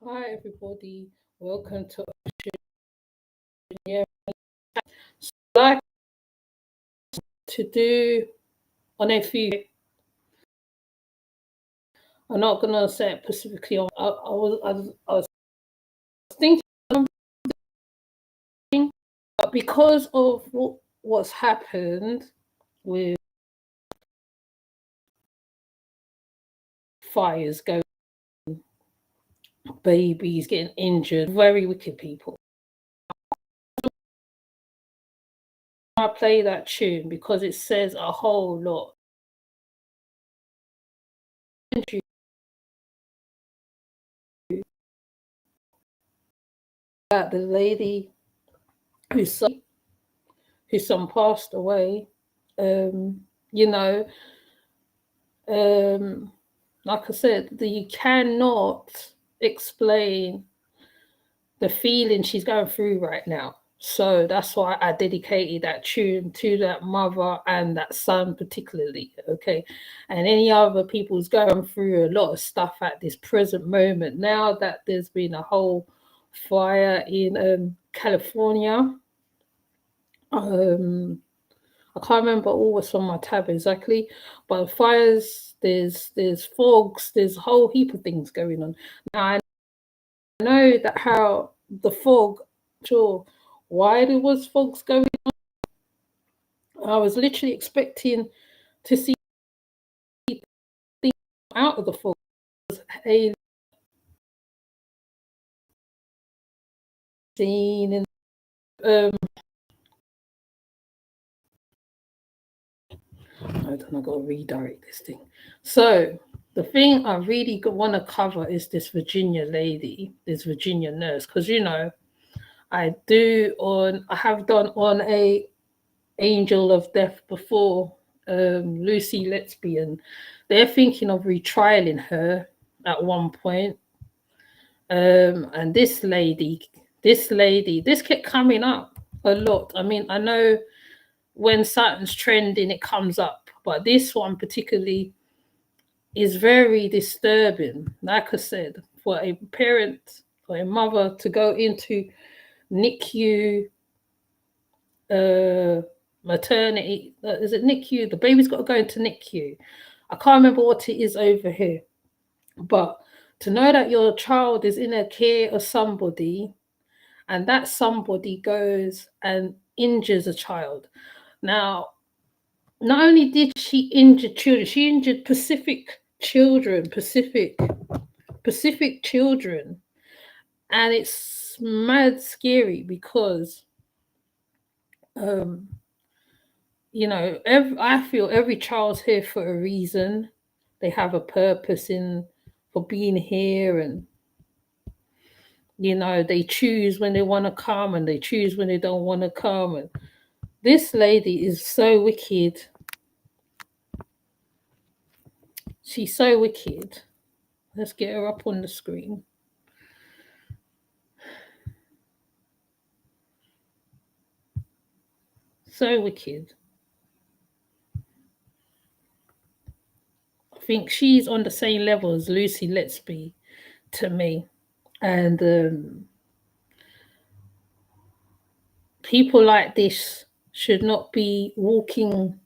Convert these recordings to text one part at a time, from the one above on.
Hi everybody, welcome to yeah. So like to do on a few. I'm not gonna say it specifically on. I was thinking, but because of what's happened with fires going, babies getting injured, very wicked people. I play that tune because it says a whole lot. That the lady whose son passed away, you know, like I said, you cannot explain the feeling she's going through right now. So that's why I dedicated that tune to that mother and that son particularly, okay? And any other people's going through a lot of stuff at this present moment. Now that there's been a whole fire in California, I can't remember all what's on my tab exactly, but fires, there's fogs, there's a whole heap of things going on. Now I know that how the fog, sure, why there was fogs going on. I was literally expecting to see things out of the fog. A scene and I don't know, I've got to redirect this thing. So the thing I really want to cover is this Virginia lady, this Virginia nurse, because I have done on a Angel of Death before, Lucy Letsby, and they're thinking of retrialing her at one point. And this kept coming up a lot. I mean, I know when something's trending, it comes up, but this one particularly is very disturbing. Like I said, for a parent or a mother to go into NICU, maternity, is it NICU? The baby's got to go into NICU. I can't remember what it is over here, but to know that your child is in a care of somebody and that somebody goes and injures a child. Now, not only did she injure children, she injured Pacific children. And it's mad scary because I feel every child's here for a reason. They have a purpose for being here, and they choose when they want to come and they choose when they don't want to come. And this lady is so wicked. She's so wicked. Let's get her up on the screen. So wicked. I think she's on the same level as Lucy Letsby to me. And people like this should not be walking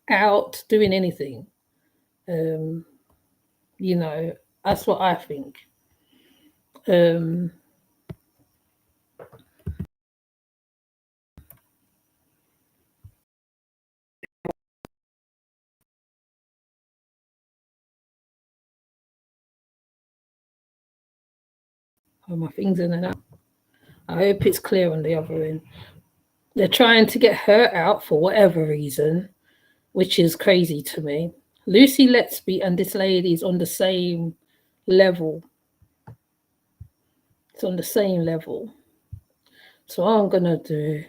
out doing anything. That's what I think. Oh, my thing's in and out. I hope it's clear on the other end. They're trying to get her out for whatever reason. which is crazy to me. Lucy Letsby and this lady is on the same level. It's on the same level. So what I'm gonna do.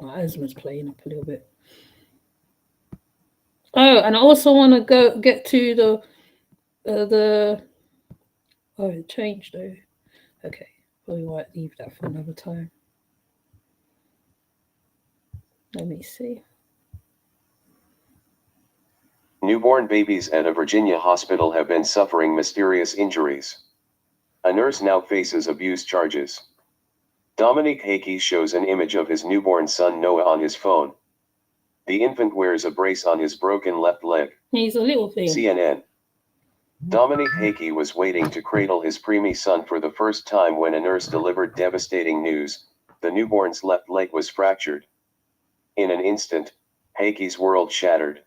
My asthma's playing up a little bit. Oh, and I also want to get to the. Oh, it changed though. Okay, we might leave that for another time. Let me see. Newborn babies at a Virginia hospital have been suffering mysterious injuries. A nurse now faces abuse charges. Dominique Hakey shows an image of his newborn son Noah on his phone. The infant wears a brace on his broken left leg. He's a little thing. CNN. Dominique Hakey was waiting to cradle his preemie son for the first time when a nurse delivered devastating news: the newborn's left leg was fractured. In an instant, Hakey's world shattered.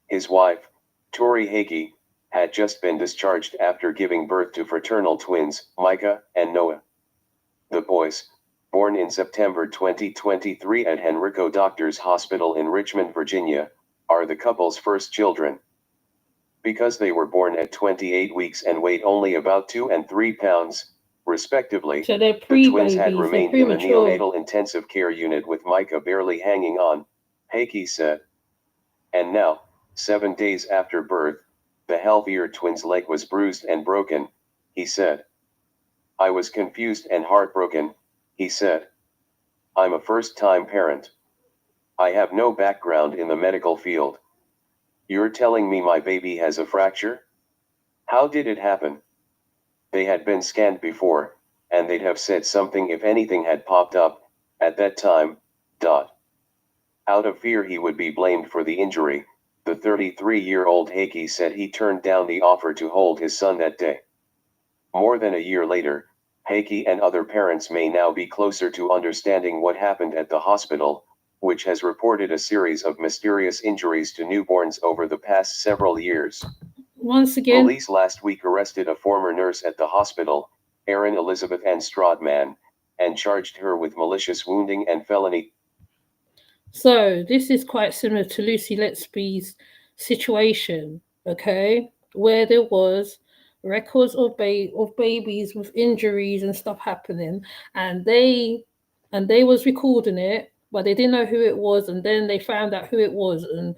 His wife, Tori Hakey, had just been discharged after giving birth to fraternal twins, Micah and Noah. The boys, born in September 2023 at Henrico Doctors Hospital in Richmond, Virginia, are the couple's first children. Because they were born at 28 weeks and weighed only about 2 and 3 pounds, respectively, So they're the twins had pre-babies, they're remained in the premature. neonatal intensive care unit with Micah barely hanging on, Hakey said. And now, 7 days after birth, the healthier twins' leg was bruised and broken, he said. I was confused and heartbroken, he said. I'm a first-time parent. I have no background in the medical field. You're telling me my baby has a fracture? How did it happen? They had been scanned before, and they'd have said something if anything had popped up, at that time. Out of fear he would be blamed for the injury, the 33-year-old Hakey said he turned down the offer to hold his son that day. More than a year later, Hakey and other parents may now be closer to understanding what happened at the hospital, which has reported a series of mysterious injuries to newborns over the past several years. Once again, Police last week arrested a former nurse at the hospital, Erin Elizabeth Ann Strodman, and charged her with malicious wounding and felony. So this is quite similar to Lucy Letsby's situation, okay, where there was records of babies with injuries and stuff happening, and they was recording it, but they didn't know who it was, and then they found out who it was, and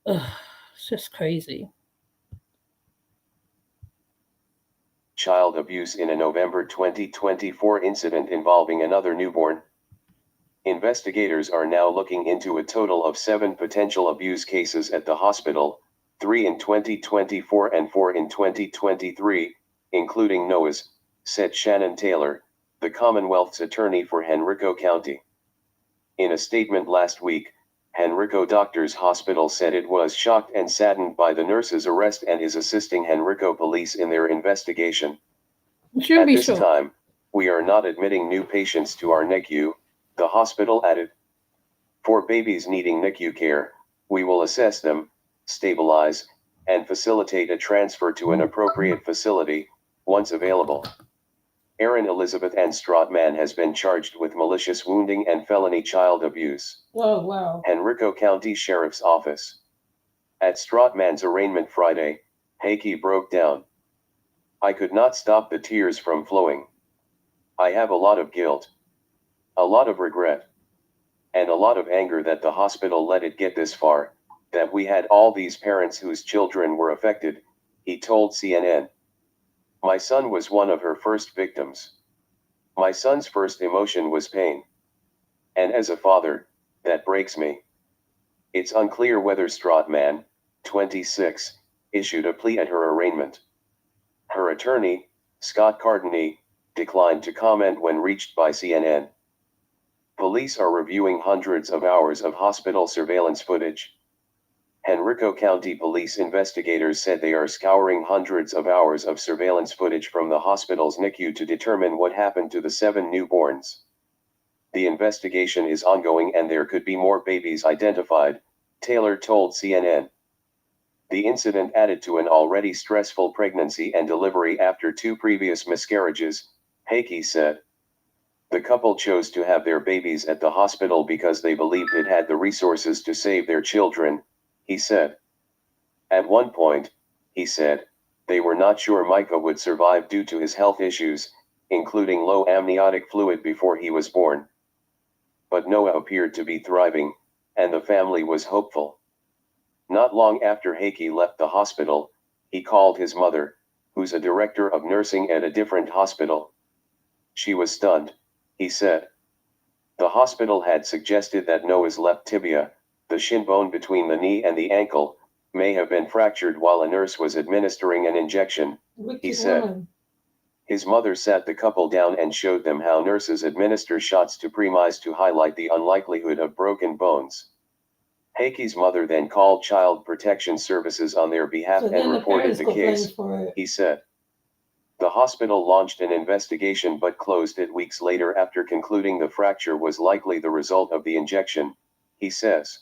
it's just crazy. Child abuse in a November 2024 incident involving another newborn. Investigators are now looking into a total of 7 potential abuse cases at the hospital, 3 in 2024 and 4 in 2023, including Noah's, said Shannon Taylor, the Commonwealth's attorney for Henrico County. In a statement last week, Henrico Doctors Hospital said it was shocked and saddened by the nurse's arrest and is assisting Henrico police in their investigation. At this time, we are not admitting new patients to our NICU, the hospital added. For babies needing NICU care, we will assess them, stabilize, and facilitate a transfer to an appropriate facility, once available. Erin Elizabeth Ann Strodman has been charged with malicious wounding and felony child abuse. Oh, wow. Henrico County Sheriff's Office. At Strodman's arraignment Friday, Hakey broke down. I could not stop the tears from flowing. I have a lot of guilt. A lot of regret. And a lot of anger that the hospital let it get this far, that we had all these parents whose children were affected, he told CNN. My son was one of her first victims. My son's first emotion was pain. And as a father, that breaks me. It's unclear whether Strodman, 26, issued a plea at her arraignment. Her attorney, Scott Cardini, declined to comment when reached by CNN. Police are reviewing hundreds of hours of hospital surveillance footage. Henrico County Police investigators said they are scouring hundreds of hours of surveillance footage from the hospital's NICU to determine what happened to the 7 newborns. The investigation is ongoing and there could be more babies identified, Taylor told CNN. The incident added to an already stressful pregnancy and delivery after 2 previous miscarriages, Hakey said. The couple chose to have their babies at the hospital because they believed it had the resources to save their children, he said. At one point, he said, they were not sure Micah would survive due to his health issues, including low amniotic fluid before he was born. But Noah appeared to be thriving, and the family was hopeful. Not long after Heikki left the hospital, he called his mother, who's a director of nursing at a different hospital. She was stunned, he said. The hospital had suggested that Noah's left tibia, the shin bone between the knee and the ankle, may have been fractured while a nurse was administering an injection, he said. His mother sat the couple down and showed them how nurses administer shots to premise to highlight the unlikelihood of broken bones. Heikki's mother then called Child Protection Services on their behalf and reported the case, he said. The hospital launched an investigation but closed it weeks later after concluding the fracture was likely the result of the injection, he says.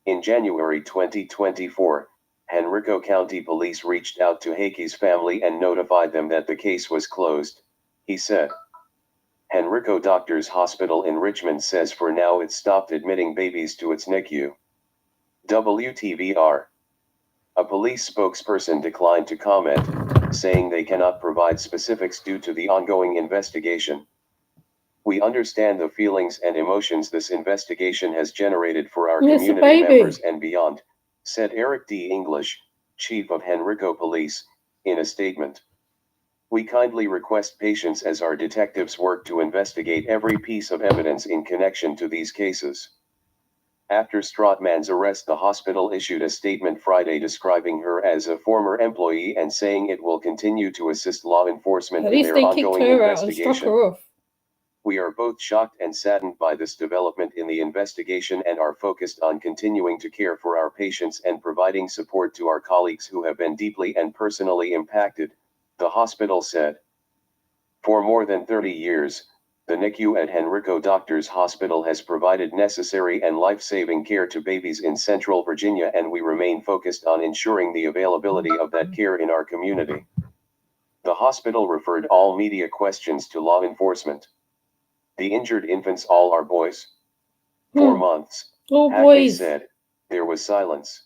In January 2024, Henrico County Police reached out to Heikki's family and notified them that the case was closed, he said. Henrico Doctors Hospital in Richmond says for now it stopped admitting babies to its NICU. WTVR. A police spokesperson declined to comment, saying they cannot provide specifics due to the ongoing investigation. We understand the feelings and emotions this investigation has generated for our community members and beyond, said Eric D. English, chief of Henrico Police, in a statement. We kindly request patience as our detectives work to investigate every piece of evidence in connection to these cases. After Stratman's arrest, the hospital issued a statement Friday describing her as a former employee and saying it will continue to assist law enforcement in their ongoing investigation. We are both shocked and saddened by this development in the investigation and are focused on continuing to care for our patients and providing support to our colleagues who have been deeply and personally impacted, the hospital said. For more than 30 years, the NICU at Henrico Doctors Hospital has provided necessary and life-saving care to babies in Central Virginia, and we remain focused on ensuring the availability of that care in our community. The hospital referred all media questions to law enforcement. The injured infants all are boys? 4 months, Hackney said. There was silence.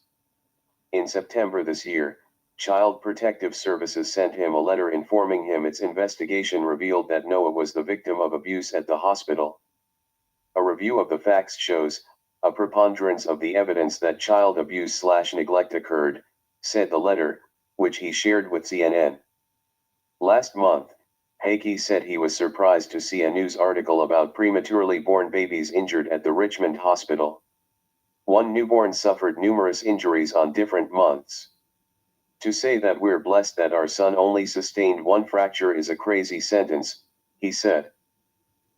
In September this year, Child Protective Services sent him a letter informing him its investigation revealed that Noah was the victim of abuse at the hospital. A review of the facts shows a preponderance of the evidence that child abuse/neglect occurred, said the letter, which he shared with CNN. Last month, Heikki said he was surprised to see a news article about prematurely born babies injured at the Richmond hospital. One newborn suffered numerous injuries on different months. To say that we're blessed that our son only sustained one fracture is a crazy sentence, he said.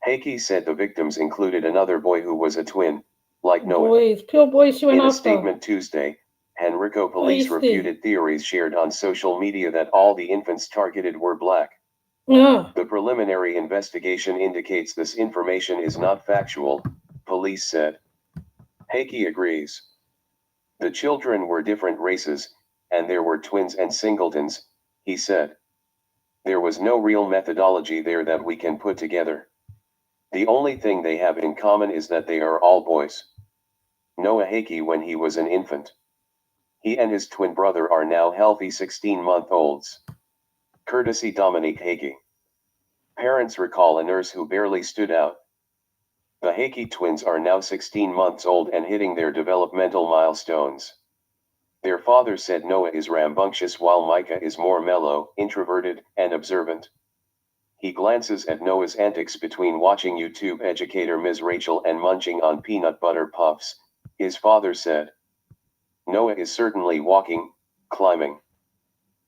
Heikki said the victims included another boy who was a twin, like Noah. In a statement Tuesday, Henrico Police refuted theories shared on social media that all the infants targeted were black. The preliminary investigation indicates this information is not factual, police said. Heikki agrees. The children were different races, and there were twins and singletons, he said. There was no real methodology there that we can put together. The only thing they have in common is that they are all boys. Noah Heikki when he was an infant. He and his twin brother are now healthy 16-month-olds. Courtesy Dominique Heikki. Parents recall a nurse who barely stood out. The Heikki twins are now 16 months old and hitting their developmental milestones. Their father said Noah is rambunctious while Micah is more mellow, introverted, and observant. He glances at Noah's antics between watching YouTube educator Ms. Rachel and munching on peanut butter puffs, his father said. Noah is certainly walking, climbing.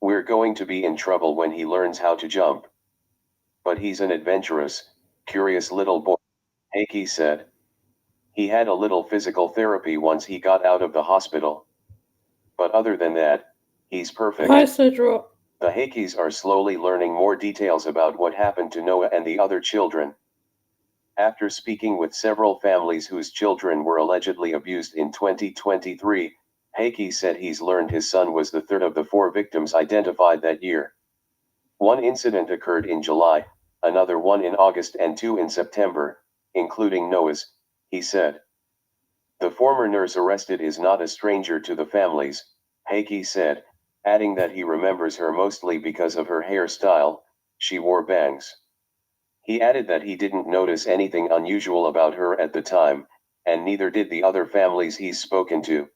We're going to be in trouble when he learns how to jump. But he's an adventurous, curious little boy, Heikki said. He had a little physical therapy once he got out of the hospital. But other than that, he's perfect. The Heikkis are slowly learning more details about what happened to Noah and the other children. After speaking with several families whose children were allegedly abused in 2023, Heikki said he's learned his son was the third of the 4 victims identified that year. One incident occurred in July, another one in August and 2 in September, including Noah's, he said. The former nurse arrested is not a stranger to the families, Heikki said, adding that he remembers her mostly because of her hairstyle. She wore bangs. He added that he didn't notice anything unusual about her at the time, and neither did the other families he's spoken to.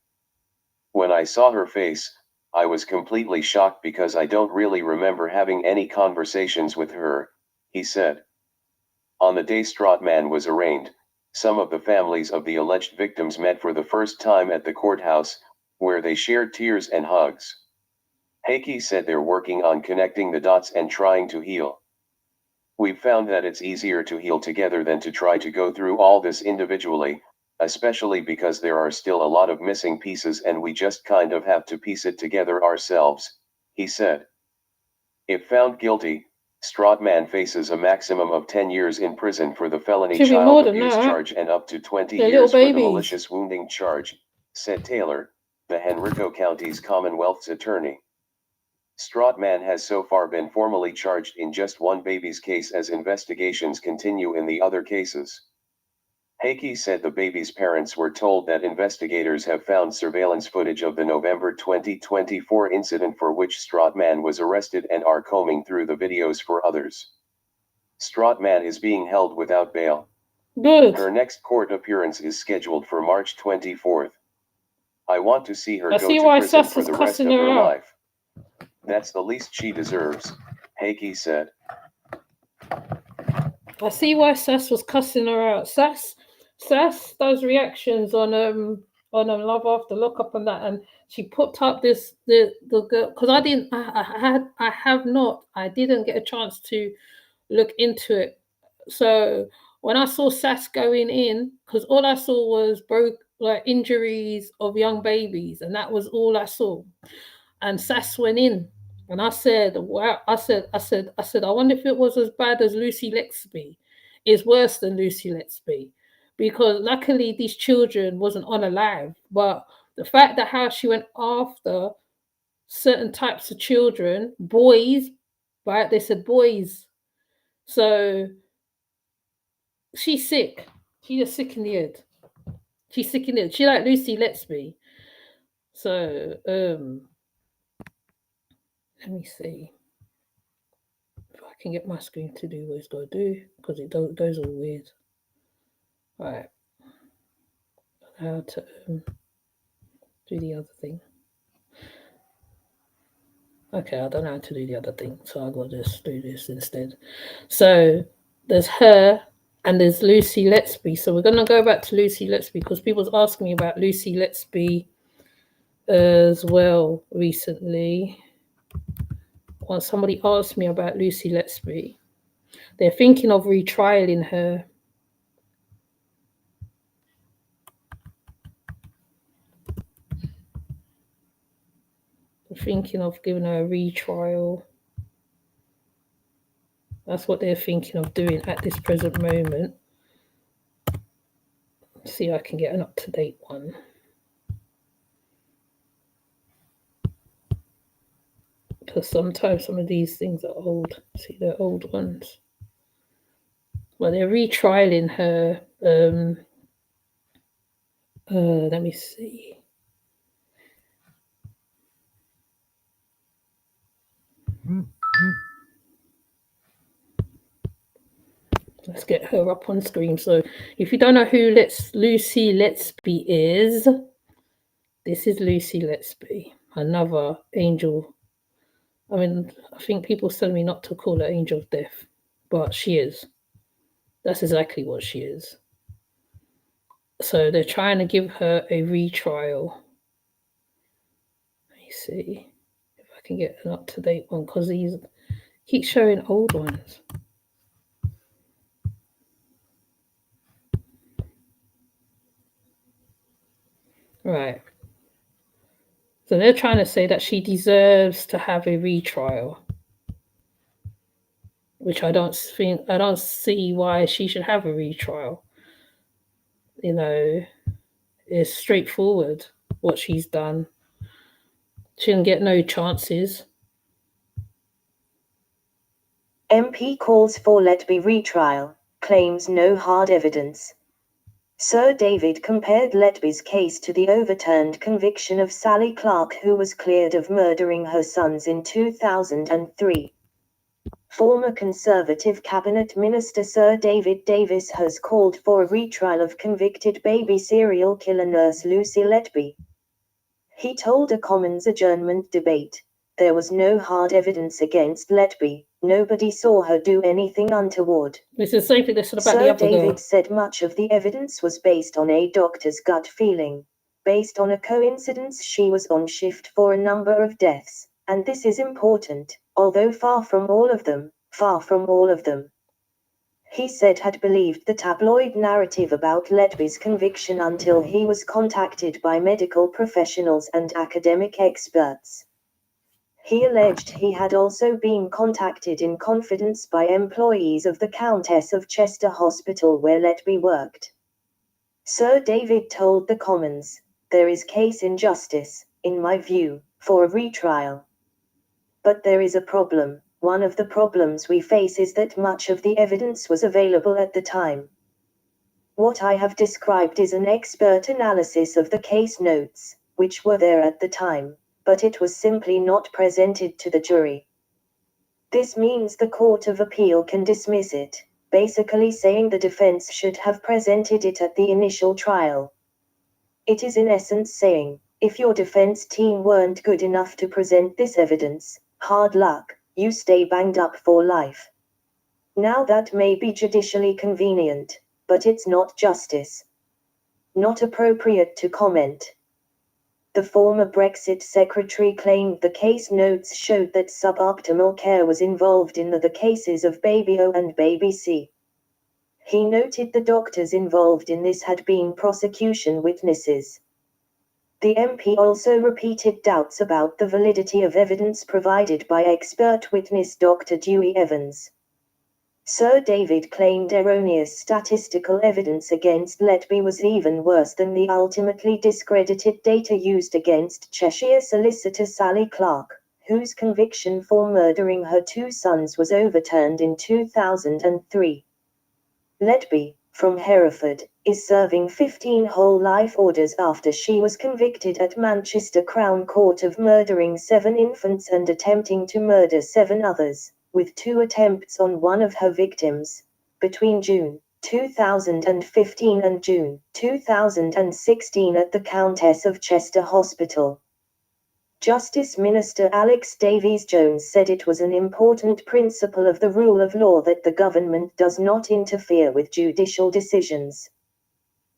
When I saw her face, I was completely shocked because I don't really remember having any conversations with her, he said. On the day Stratman was arraigned, some of the families of the alleged victims met for the first time at the courthouse, where they shared tears and hugs. Heikki said they're working on connecting the dots and trying to heal. We've found that it's easier to heal together than to try to go through all this individually, especially because there are still a lot of missing pieces and we just kind of have to piece it together ourselves, he said. If found guilty, Stratman faces a maximum of 10 years in prison for the felony Should be more child than abuse that. charge and up to 20 They're years little for the babies. malicious wounding charge, said Taylor, the Henrico County's Commonwealth's attorney. Stratman has so far been formally charged in just one baby's case as investigations continue in the other cases. Heikki said the baby's parents were told that investigators have found surveillance footage of the November 2024 incident for which Stratman was arrested and are combing through the videos for others. Stratman is being held without bail. Good. Her next court appearance is scheduled for March 24th. I want to see her I go see to why prison Sas for was the rest of cussing her her out. life. That's the least she deserves, Heikki said. I see why Sas was cussing her out. Sas does reactions on Love After Lockup and that, and she put up the girl, because I didn't get a chance to look into it. So when I saw Sas going in, because all I saw was injuries of young babies, and that was all I saw. And Sas went in, and I said, "Wow!" I said, I wonder if it was as bad as Lucy Letsby. It's worse than Lucy Letsby, because luckily these children wasn't unalive. But the fact that how she went after certain types of children, boys, right? They said boys. So she's sick. She's just sick in the head. She's sick in the head. She like Lucy Letsby. So let me see if I can get my screen to do what it's got to do, because it goes all weird. All right. How to do the other thing. Okay, I don't know how to do the other thing, so I'll go just do this instead. So there's her and there's Lucy Letsby. So we're going to go back to Lucy Letsby because people's asking me about Lucy Letsby as well recently. Well, somebody asked me about Lucy Letsby. They're thinking of retrialing her. They're thinking of giving her a retrial. That's what they're thinking of doing at this present moment. Let's see if I can get an up-to-date one. Because sometimes some of these things are old. See, they're old ones. Well, they're retrialing her. Let me see. Let's get her up on screen. So if you don't know who Lucy Letsby is, this is Lucy Letsby, another angel. I mean, I think people tell me not to call her angel of death, but she is. That's exactly what she is. So they're trying to give her a retrial. Let me see if I can get an up-to-date one, because these keep showing old ones. Right. So they're trying to say that she deserves to have a retrial, which I don't see why she should have a retrial. You know, it's straightforward what she's done. She didn't get no chances. MP calls for Letby retrial, claims no hard evidence. Sir David compared Letby's case to the overturned conviction of Sally Clark, who was cleared of murdering her sons in 2003. Former Conservative Cabinet Minister Sir David Davis has called for a retrial of convicted baby serial killer nurse Lucy Letby. He told a Commons adjournment debate, "There was no hard evidence against Letby. Nobody saw her do anything untoward." This is the same thing they said about the Sir other David girl. said much of the evidence was based on a doctor's gut feeling, based on a coincidence. She was on shift for a number of deaths, and this is important, although far from all of them. He said had believed the tabloid narrative about Letby's conviction until he was contacted by medical professionals and academic experts. He alleged he had also been contacted in confidence by employees of the Countess of Chester Hospital where Letby worked. Sir David told the Commons, "There is case injustice, in my view, for a retrial. But there is a problem. One of the problems we face is that much of the evidence was available at the time. What I have described is an expert analysis of the case notes, which were there at the time, but it was simply not presented to the jury. This means the Court of Appeal can dismiss it, basically saying the defense should have presented it at the initial trial. It is in essence saying, if your defense team weren't good enough to present this evidence, hard luck, you stay banged up for life." Now that may be judicially convenient, but it's not justice. Not appropriate to comment. The former Brexit secretary claimed the case notes showed that suboptimal care was involved in the cases of Baby O and Baby C. He noted the doctors involved in this had been prosecution witnesses. The MP also repeated doubts about the validity of evidence provided by expert witness Dr. Dewey Evans. Sir David claimed erroneous statistical evidence against Letby was even worse than the ultimately discredited data used against Cheshire solicitor Sally Clark, whose conviction for murdering her two sons was overturned in 2003. Letby, from Hereford, is serving 15 whole life orders after she was convicted at Manchester Crown Court of murdering 7 infants and attempting to murder 7 others, with 2 attempts on one of her victims, between June 2015 and June 2016 at the Countess of Chester Hospital. Justice Minister Alex Davies-Jones said it was an important principle of the rule of law that the government does not interfere with judicial decisions.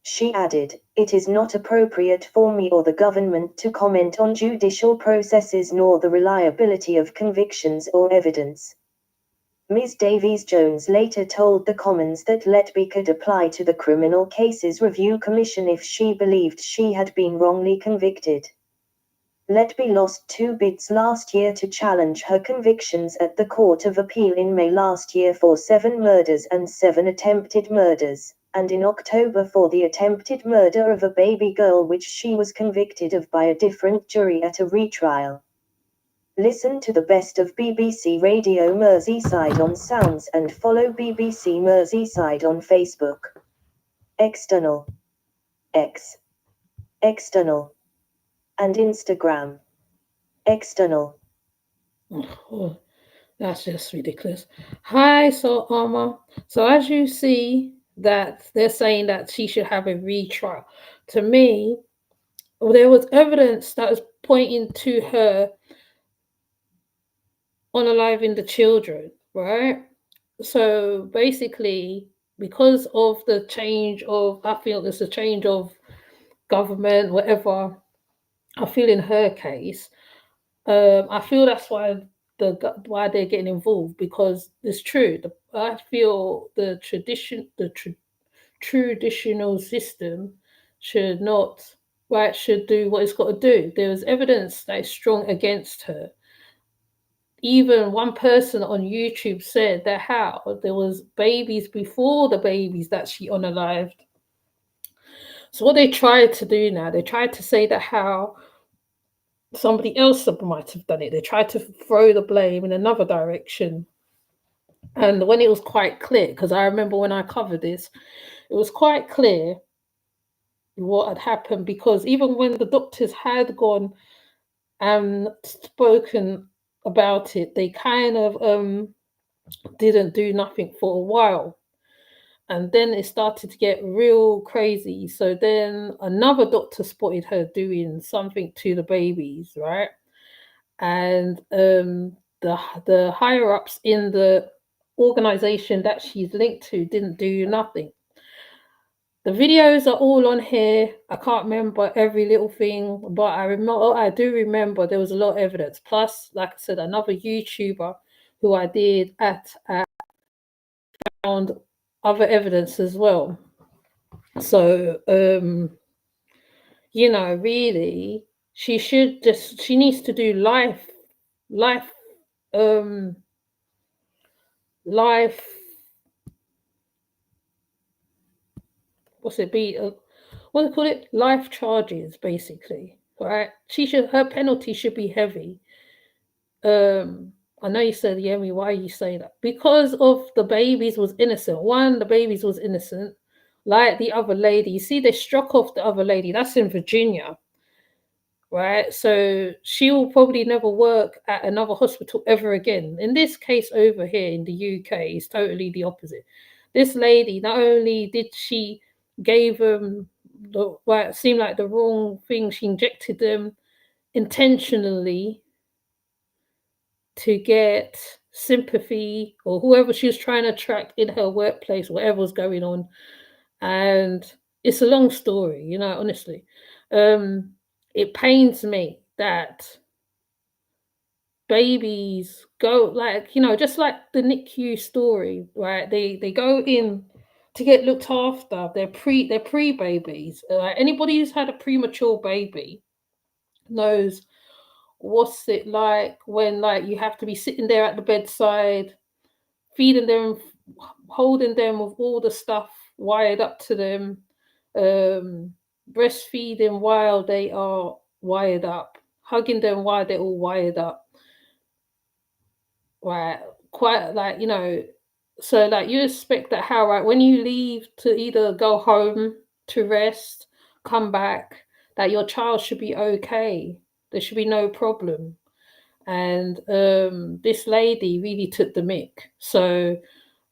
She added, "It is not appropriate for me or the government to comment on judicial processes nor the reliability of convictions or evidence." Ms. Davies-Jones later told the Commons that Letby could apply to the Criminal Cases Review Commission if she believed she had been wrongly convicted. Letby lost 2 bids last year to challenge her convictions at the Court of Appeal in May last year for 7 murders and 7 attempted murders, and in October for the attempted murder of a baby girl which she was convicted of by a different jury at a retrial. Listen to the best of BBC Radio Merseyside on Sounds and follow BBC Merseyside on Facebook. External. X. External. And Instagram. External. Oh, that's just ridiculous. Hi, so Arma. So as you see that they're saying that she should have a retrial. To me, there was evidence that was pointing to her unaliving the children, right? So basically, because of the change of, I feel there's a change of government, whatever. I feel in her case, I feel that's why why they're getting involved, because it's true. I feel the traditional system should not, right, should do what it's got to do. There was evidence that is strong against her. Even one person on YouTube said that how there was babies before the babies that she unalived. So what they tried to do now, they tried to say that how somebody else might have done it. They tried to throw the blame in another direction. And when it was quite clear, because I remember when I covered this, it was quite clear what had happened, because even when the doctors had gone and spoken about it, they kind of didn't do nothing for a while. And then it started to get real crazy. So then another doctor spotted her doing something to the babies, right? And the higher ups in the organization that she's linked to didn't do nothing. The videos are all on here. I can't remember every little thing, but I do remember there was a lot of evidence. Plus, like I said, another YouTuber who I did at found other evidence as well. So really, she needs to do life life what's it be what do they call it, life charges, basically, right? Her penalty should be heavy. I know you said, Yemi, why you say that? Because of the babies was innocent. One, the babies was innocent, like the other lady. You see, they struck off the other lady. That's in Virginia, right? So she will probably never work at another hospital ever again. In this case over here in the UK, it's totally the opposite. This lady, not only did she gave them it seemed like the wrong thing, she injected them intentionally to get sympathy or whoever she was trying to attract in her workplace, whatever was going on. And it's a long story, honestly. It pains me that babies go, just like the NICU story, right? They go in to get looked after. They're pre babies. Anybody who's had a premature baby knows what's it like when you have to be sitting there at the bedside, feeding them, holding them with all the stuff wired up to them, breastfeeding while they are wired up, hugging them while they're all wired up. Right, quite so you expect that how, right, when you leave to either go home to rest, come back, that your child should be okay. There should be no problem. And this lady really took the mick. So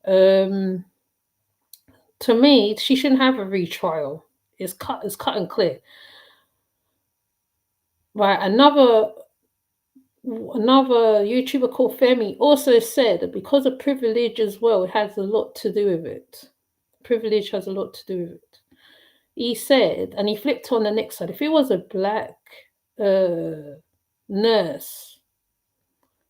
to me, she shouldn't have a retrial. It's cut and clear. Right, another YouTuber called Femi also said that because of privilege as well, it has a lot to do with it. Privilege has a lot to do with it. He said, and he flipped on the next side, if it was a black nurse,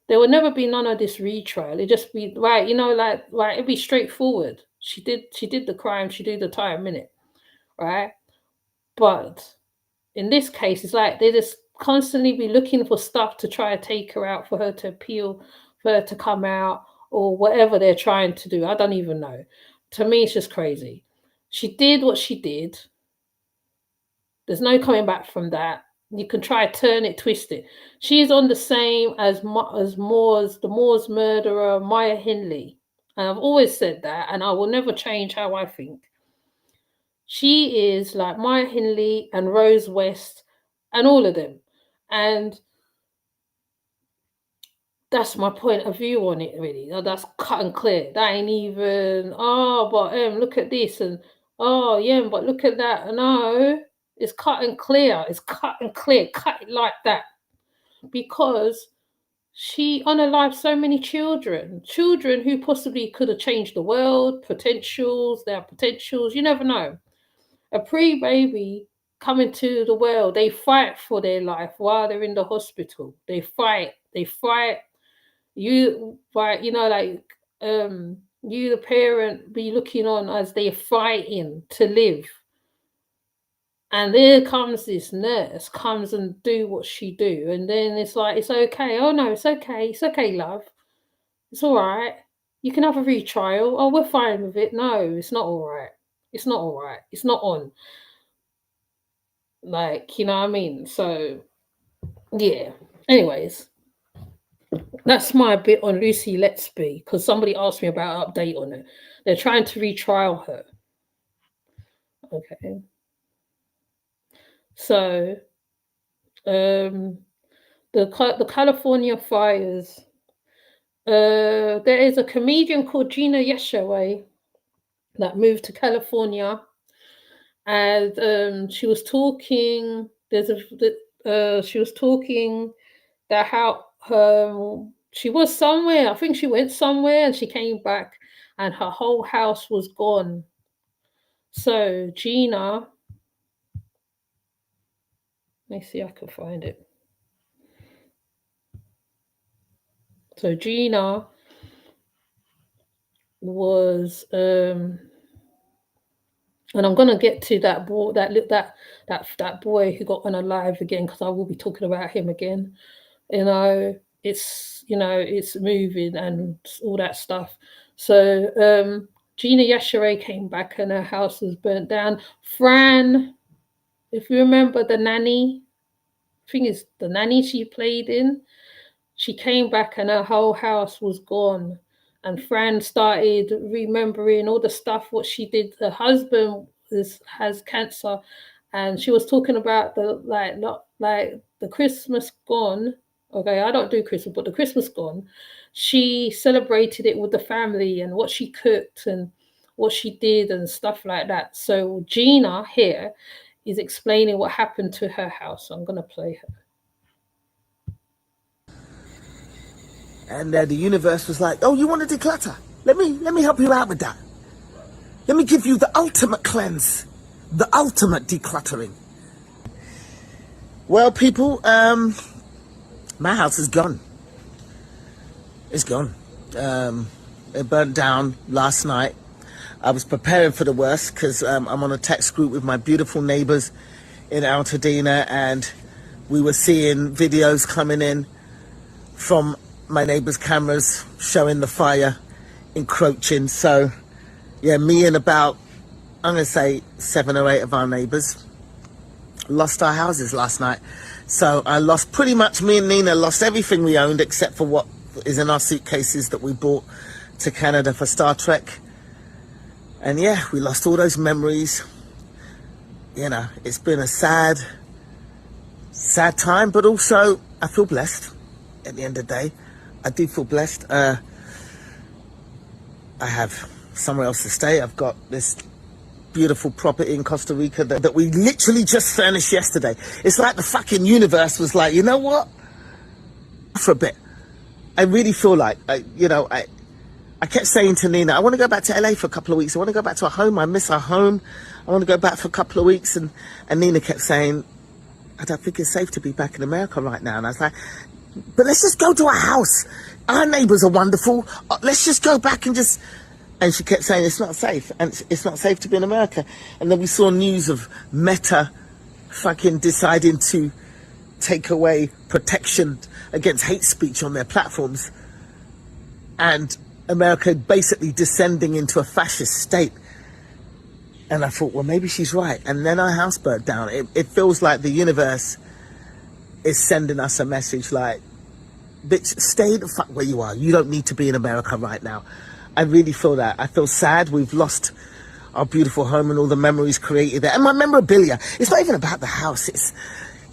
there would never be none of this retrial. It'd just be right, it'd be straightforward. She did the crime, she did the time, minute, right? But in this case, it's like they just constantly be looking for stuff to try to take her out, for her to appeal, for her to come out, or whatever they're trying to do. I don't even know. To me, it's just crazy. She did what she did. There's no coming back from that. You can try to turn it, twist it. She's on the same as the Moors murderer, Maya Hindley. And I've always said that, and I will never change how I think. She is like Maya Hindley and Rose West and all of them. And that's my point of view on it, really. That's cut and clear. That ain't even, but look at this, and yeah, but look at that. No, it's cut and clear. It's cut and clear. Cut it like that. Because she unalived so many children who possibly could have changed the world, their potentials, you never know. A pre-baby coming to the world, they fight for their life while they're in the hospital. They fight. You fight, you, the parent, be looking on as they're fighting to live. And there comes this nurse, comes and do what she do. And then it's like, it's okay. Oh, no, it's okay. It's okay, love. It's all right. You can have a retrial. Oh, we're fine with it. No, it's not all right. It's not all right. It's not on. You know what I mean? So, yeah. Anyways, That's my bit on Lucy Letsby, because somebody asked me about an update on it. They're trying to retrial her. Okay. So the California fires. There is a comedian called Gina Yeshaway that moved to California, and she was talking. She was talking that how she was somewhere. I think she went somewhere and she came back, and her whole house was gone. So Gina, let me see if I can find it. So Gina was and I'm gonna get to that boy, that boy who got unalive again, because I will be talking about him again. It's moving and all that stuff. So Gina Yashere came back and her house was burnt down. Fran, if you remember the nanny, I think it's the nanny she played in. She came back and her whole house was gone. And Fran started remembering all the stuff what she did. Her husband has cancer, and she was talking about the Christmas gone. Okay, I don't do Christmas, but the Christmas gone, she celebrated it with the family and what she cooked and what she did and stuff like that. So Gina here is explaining what happened to her house. I'm gonna play her. And the universe was like, oh, you want to declutter? Let me help you out with that. Let me give you the ultimate cleanse, the ultimate decluttering. Well, people, my house is gone. It's gone. It burnt down last night. I was preparing for the worst because I'm on a text group with my beautiful neighbors in Altadena, and we were seeing videos coming in from my neighbors' cameras showing the fire encroaching. So yeah, me and about, I'm gonna say 7 or 8 of our neighbors lost our houses last night. So I lost, pretty much me and Nina lost everything we owned except for what is in our suitcases that we bought to Canada for Star Trek. And yeah, we lost all those memories. You know, it's been a sad time, but also I feel blessed at the end of the day. I do feel blessed. I have somewhere else to stay. I've got this beautiful property in Costa Rica that we literally just furnished yesterday. It's like the fucking universe was like, you know what? For a bit. I really feel like, I kept saying to Nina, I want to go back to LA for a couple of weeks. I want to go back to our home. I miss our home. I want to go back for a couple of weeks. And Nina kept saying, I don't think it's safe to be back in America right now. And I was like, but let's just go to our house. Our neighbors are wonderful. Let's just go back and just... And she kept saying, it's not safe. And it's not safe to be in America. And then we saw news of Meta fucking deciding to take away protection against hate speech on their platforms. And America basically descending into a fascist state. And I thought, well, maybe she's right. And then our house burnt down. It feels like the universe is sending us a message like, bitch, stay the fuck where you are. You don't need to be in America right now. I really feel that. I feel sad. We've lost our beautiful home and all the memories created there. And my memorabilia. It's not even about the house. It's,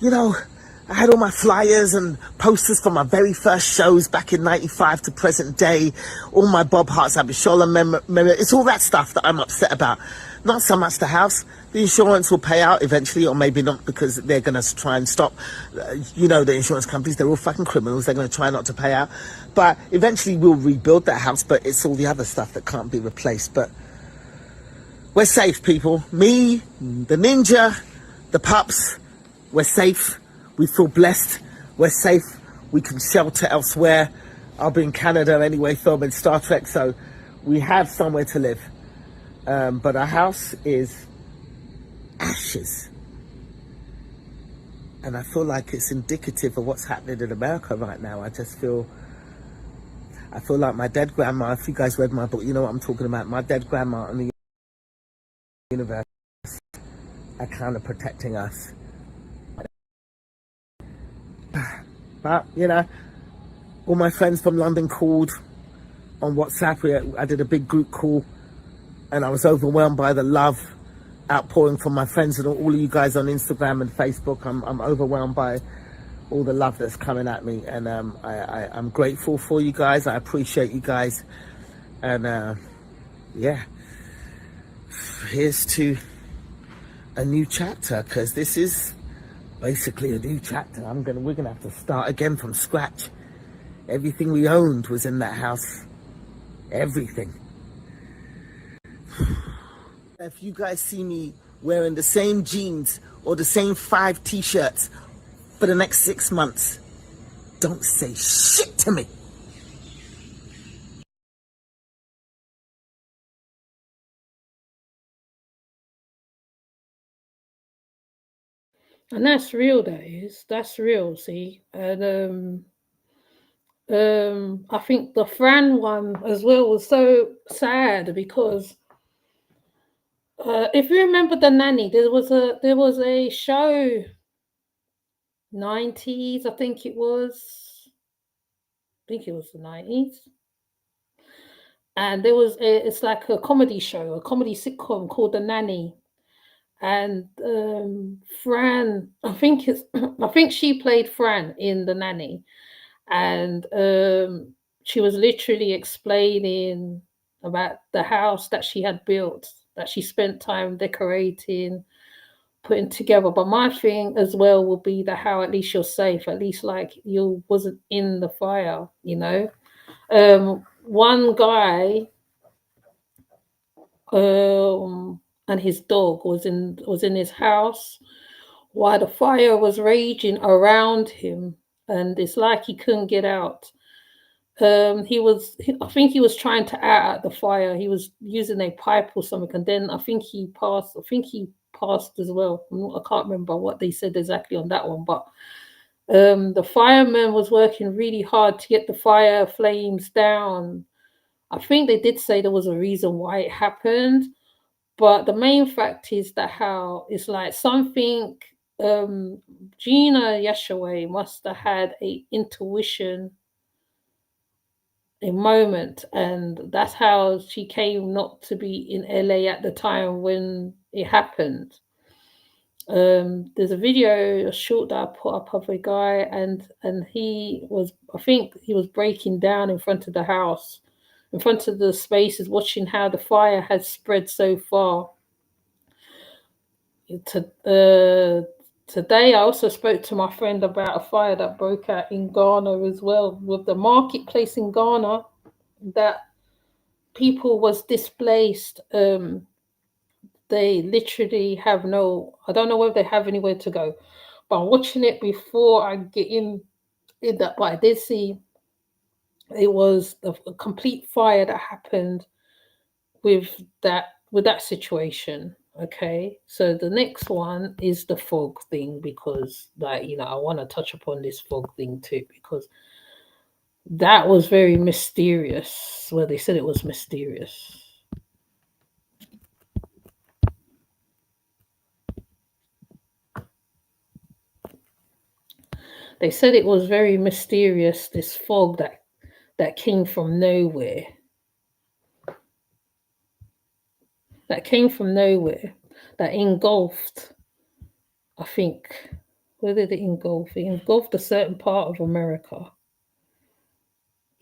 I had all my flyers and posters from my very first shows back in 95 to present day. All my Bob Hart's Abishola memory. It's all that stuff that I'm upset about. Not so much the house. The insurance will pay out eventually, or maybe not, because they're going to try and stop. The insurance companies, they're all fucking criminals. They're going to try not to pay out. But eventually we'll rebuild that house, but it's all the other stuff that can't be replaced. But we're safe, people. Me, the ninja, the pups, we're safe. We feel blessed. We're safe. We can shelter elsewhere. I'll be in Canada anyway, filming Star Trek, so we have somewhere to live. But our house is ashes. And I feel like it's indicative of what's happening in America right now. I feel like my dead grandma, if you guys read my book, you know what I'm talking about. My dead grandma and the universe are kind of protecting us. But, All my friends from London called on WhatsApp. I did a big group call, and I was overwhelmed by the love outpouring from my friends and all of you guys on Instagram and Facebook. I'm overwhelmed by all the love that's coming at me, and I'm grateful for you guys. I appreciate you guys, and yeah, here's to a new chapter, because this is basically a new chapter. We're gonna have to start again from scratch. Everything we owned was in that house. Everything. If you guys see me wearing the same jeans or the same 5 t-shirts for the next 6 months, don't say shit to me. And that's real, that is. That's real, see. And I think the Fran one as well was so sad because if you remember The Nanny, there was a show, 90s, I think it was. I think it was the 90s. And it's like a comedy show, a comedy sitcom called The Nanny. And Fran, I think she played Fran in The Nanny. And she was literally explaining about the house that she had built, that she spent time decorating, putting together. But my thing as well will be that how at least you're safe, at least like you wasn't in the fire, you know. One guy and his dog was in his house while the fire was raging around him, and it's like he couldn't get out. I think he was trying to out the fire. He was using a pipe or something, and then I think he passed as well. I can't remember what they said exactly on that one, but the fireman was working really hard to get the fire flames down. I think they did say there was a reason why it happened, but the main fact is that how it's like something. Gina Yashaway must have had a intuition, a moment, and that's how she came not to be in LA at the time when it happened. There's a video, a short that I put up of a guy, and I think he was breaking down in front of the house, in front of the spaces, watching how the fire had spread so far. Today I also spoke to my friend about a fire that broke out in Ghana as well, with the marketplace in Ghana, that people was displaced. They literally have I don't know whether they have anywhere to go, but I'm watching it before I get in that. But I did see it was a complete fire that happened with that situation. Okay, so the next one is the fog thing, because I want to touch upon this fog thing too, because that was very mysterious. Well, they said it was mysterious. They said it was very mysterious, this fog that came from nowhere. That came from nowhere, that engulfed, I think, where did it engulf? It engulfed a certain part of America.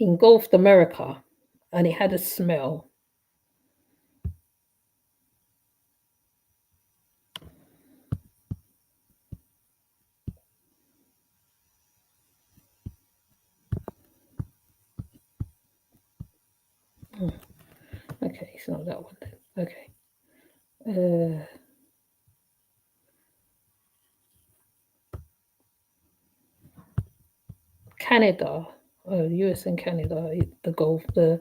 Engulfed America, and it had a smell. Okay, it's not that one then. Okay. Canada, US and Canada, the Gulf, the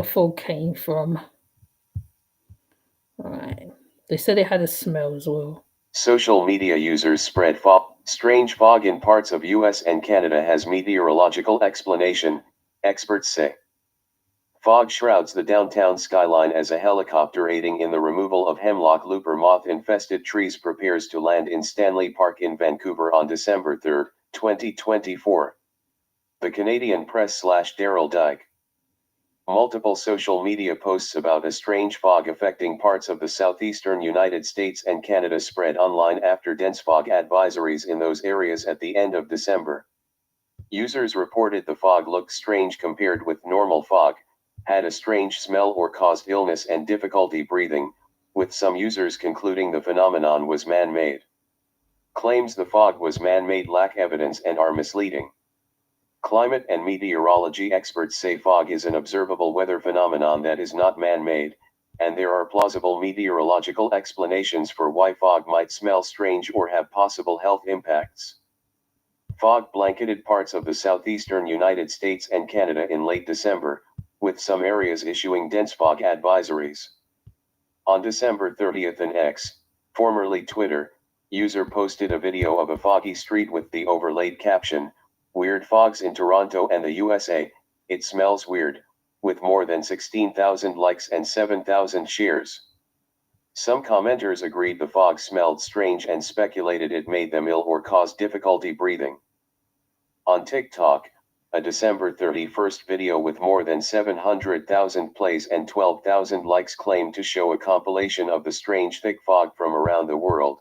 fog came from. All right. They said it had a smell as well. Social media users spread strange fog in parts of US and Canada has meteorological explanation, experts say. Fog shrouds the downtown skyline as a helicopter aiding in the removal of hemlock looper moth-infested trees prepares to land in Stanley Park in Vancouver on December 3, 2024. The Canadian Press / Daryl Dyke. Multiple social media posts about a strange fog affecting parts of the southeastern United States and Canada spread online after dense fog advisories in those areas at the end of December. Users reported the fog looked strange compared with normal fog, had a strange smell or caused illness and difficulty breathing, with some users concluding the phenomenon was man-made. Claims the fog was man-made lack evidence and are misleading. Climate and meteorology experts say fog is an observable weather phenomenon that is not man-made, and there are plausible meteorological explanations for why fog might smell strange or have possible health impacts. Fog blanketed parts of the southeastern United States and Canada in late December, with some areas issuing dense fog advisories. On December 30th, an X, formerly Twitter, user posted a video of a foggy street with the overlaid caption, "Weird fogs in Toronto and the USA, it smells weird," with more than 16,000 likes and 7,000 shares. Some commenters agreed the fog smelled strange and speculated it made them ill or caused difficulty breathing. On TikTok, a December 31st video with more than 700,000 plays and 12,000 likes claimed to show a compilation of the strange thick fog from around the world.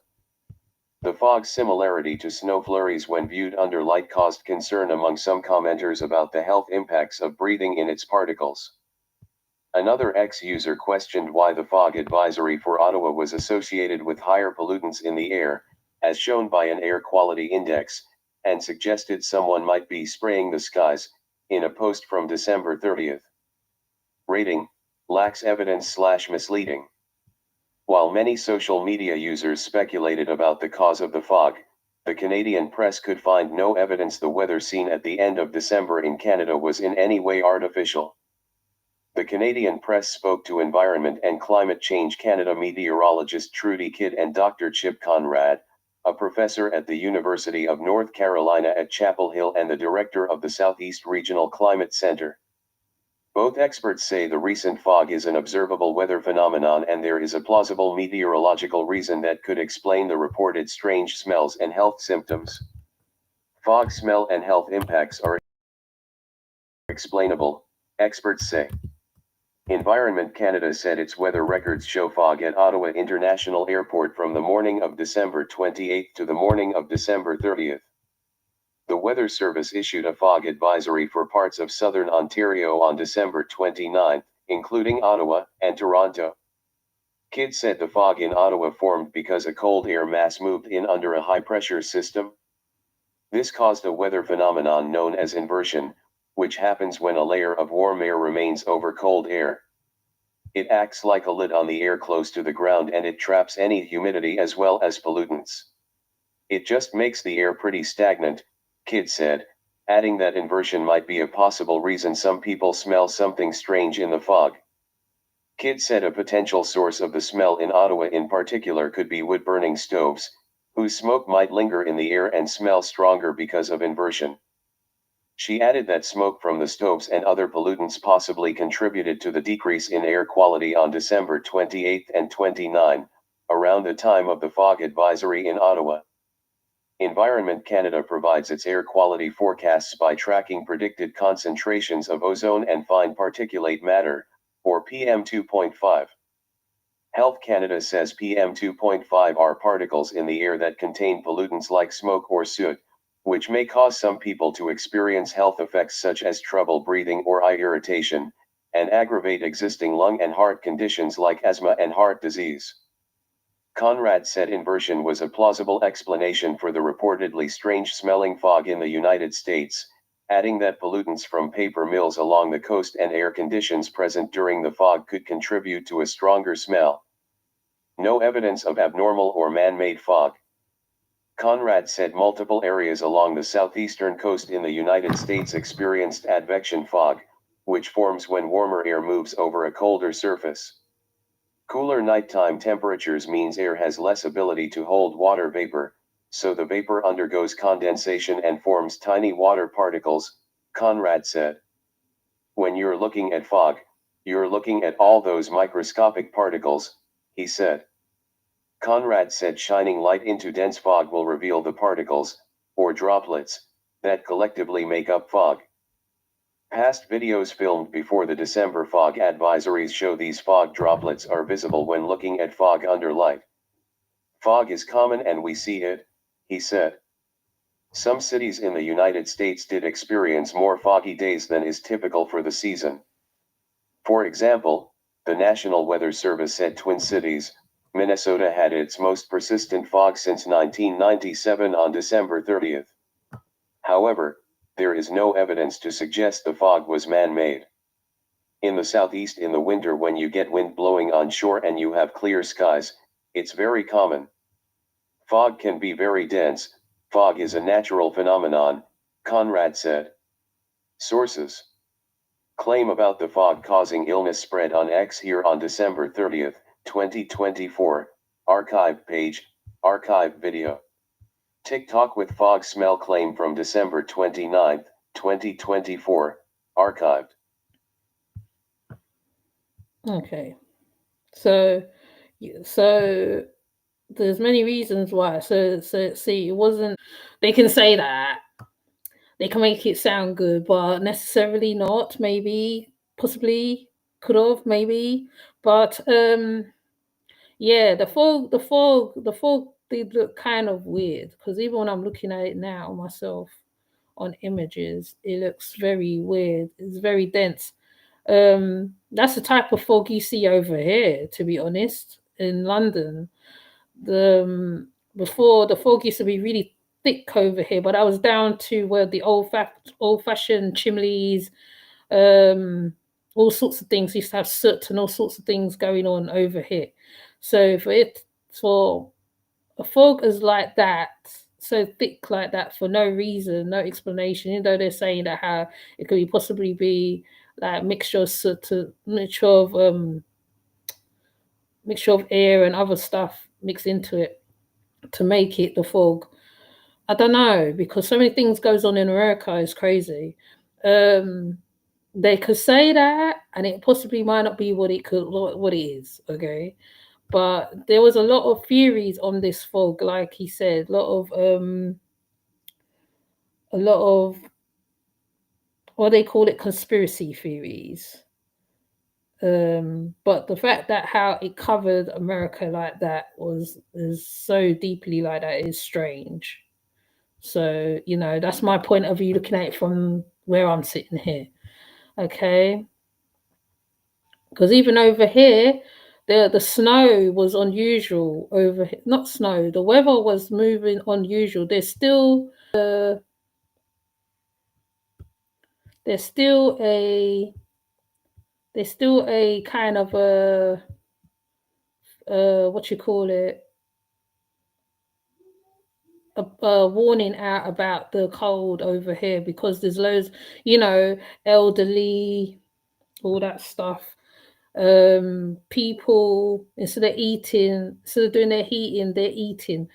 The fog's similarity to snow flurries when viewed under light caused concern among some commenters about the health impacts of breathing in its particles. Another X-user questioned why the fog advisory for Ottawa was associated with higher pollutants in the air, as shown by an air quality index, and suggested someone might be spraying the skies, in a post from December 30th. Rating: lacks evidence / misleading. While many social media users speculated about the cause of the fog, the Canadian Press could find no evidence the weather seen at the end of December in Canada was in any way artificial. The Canadian Press spoke to Environment and Climate Change Canada meteorologist Trudy Kidd and Dr. Chip Conrad, a professor at the University of North Carolina at Chapel Hill and the director of the Southeast Regional Climate Center. Both experts say the recent fog is an observable weather phenomenon and there is a plausible meteorological reason that could explain the reported strange smells and health symptoms. Fog smell and health impacts are explainable, experts say. Environment Canada said its weather records show fog at Ottawa International Airport from the morning of December 28 to the morning of December 30th. The Weather Service issued a fog advisory for parts of southern Ontario on December 29, including Ottawa and Toronto. Kidd said the fog in Ottawa formed because a cold air mass moved in under a high-pressure system. This caused a weather phenomenon known as inversion, which happens when a layer of warm air remains over cold air. It acts like a lid on the air close to the ground and it traps any humidity as well as pollutants. It just makes the air pretty stagnant, Kidd said, adding that inversion might be a possible reason some people smell something strange in the fog. Kidd said a potential source of the smell in Ottawa in particular could be wood-burning stoves, whose smoke might linger in the air and smell stronger because of inversion. She added that smoke from the stoves and other pollutants possibly contributed to the decrease in air quality on December 28 and 29, around the time of the fog advisory in Ottawa. Environment Canada provides its air quality forecasts by tracking predicted concentrations of ozone and fine particulate matter, or PM2.5. Health Canada says PM2.5 are particles in the air that contain pollutants like smoke or soot, which may cause some people to experience health effects such as trouble breathing or eye irritation, and aggravate existing lung and heart conditions like asthma and heart disease. Conrad said inversion was a plausible explanation for the reportedly strange-smelling fog in the United States, adding that pollutants from paper mills along the coast and air conditions present during the fog could contribute to a stronger smell. No evidence of abnormal or man-made fog. Conrad said multiple areas along the southeastern coast in the United States experienced advection fog, which forms when warmer air moves over a colder surface. Cooler nighttime temperatures means air has less ability to hold water vapor, so the vapor undergoes condensation and forms tiny water particles, Conrad said. When you're looking at fog, you're looking at all those microscopic particles, he said. Conrad said shining light into dense fog will reveal the particles, or droplets, that collectively make up fog. Past videos filmed before the December fog advisories show these fog droplets are visible when looking at fog under light. Fog is common and we see it, he said. Some cities in the United States did experience more foggy days than is typical for the season. For example, the National Weather Service said Twin Cities, Minnesota had its most persistent fog since 1997 on December 30th. However, there is no evidence to suggest the fog was man-made. In the southeast in the winter when you get wind blowing on shore and you have clear skies, it's very common. Fog can be very dense. Fog is a natural phenomenon, Conrad said. Sources. Claim about the fog causing illness spread on X here on December 30th, 2024, archive page, archive video. TikTok with fog smell claim from December 29th, 2024, archived. Okay. So there's many reasons why. So see, it wasn't. They can say that. They can make it sound good, but necessarily not. Maybe, possibly, could have, maybe. But yeah, the fog did look kind of weird because even when I'm looking at it now myself on images, it looks very weird. It's very dense. That's the type of fog you see over here, to be honest, in London. Before the fog used to be really thick over here, but I was down to where the old-fashioned chimneys, all sorts of things used to have soot and all sorts of things going on over here. So for a fog is like that, so thick like that for no reason, no explanation, even though they're saying that how it could possibly be like mixture of soot, mixture of air and other stuff mixed into it to make it the fog. I don't know, because so many things goes on in America. It's crazy. They could say that, and it possibly might not be what it is. Okay, but there was a lot of theories on this fog, like he said, a lot of what they call it, conspiracy theories. But the fact that how it covered America like that is so deeply like that is strange. So, that's my point of view looking at it from where I'm sitting here. Okay. Because even over here, the snow was unusual over here. Not snow, the weather was moving unusual. There's still a kind of what you call it, a warning out about the cold over here, because there's loads, elderly, all that stuff. People, instead of doing their heating, they're eating.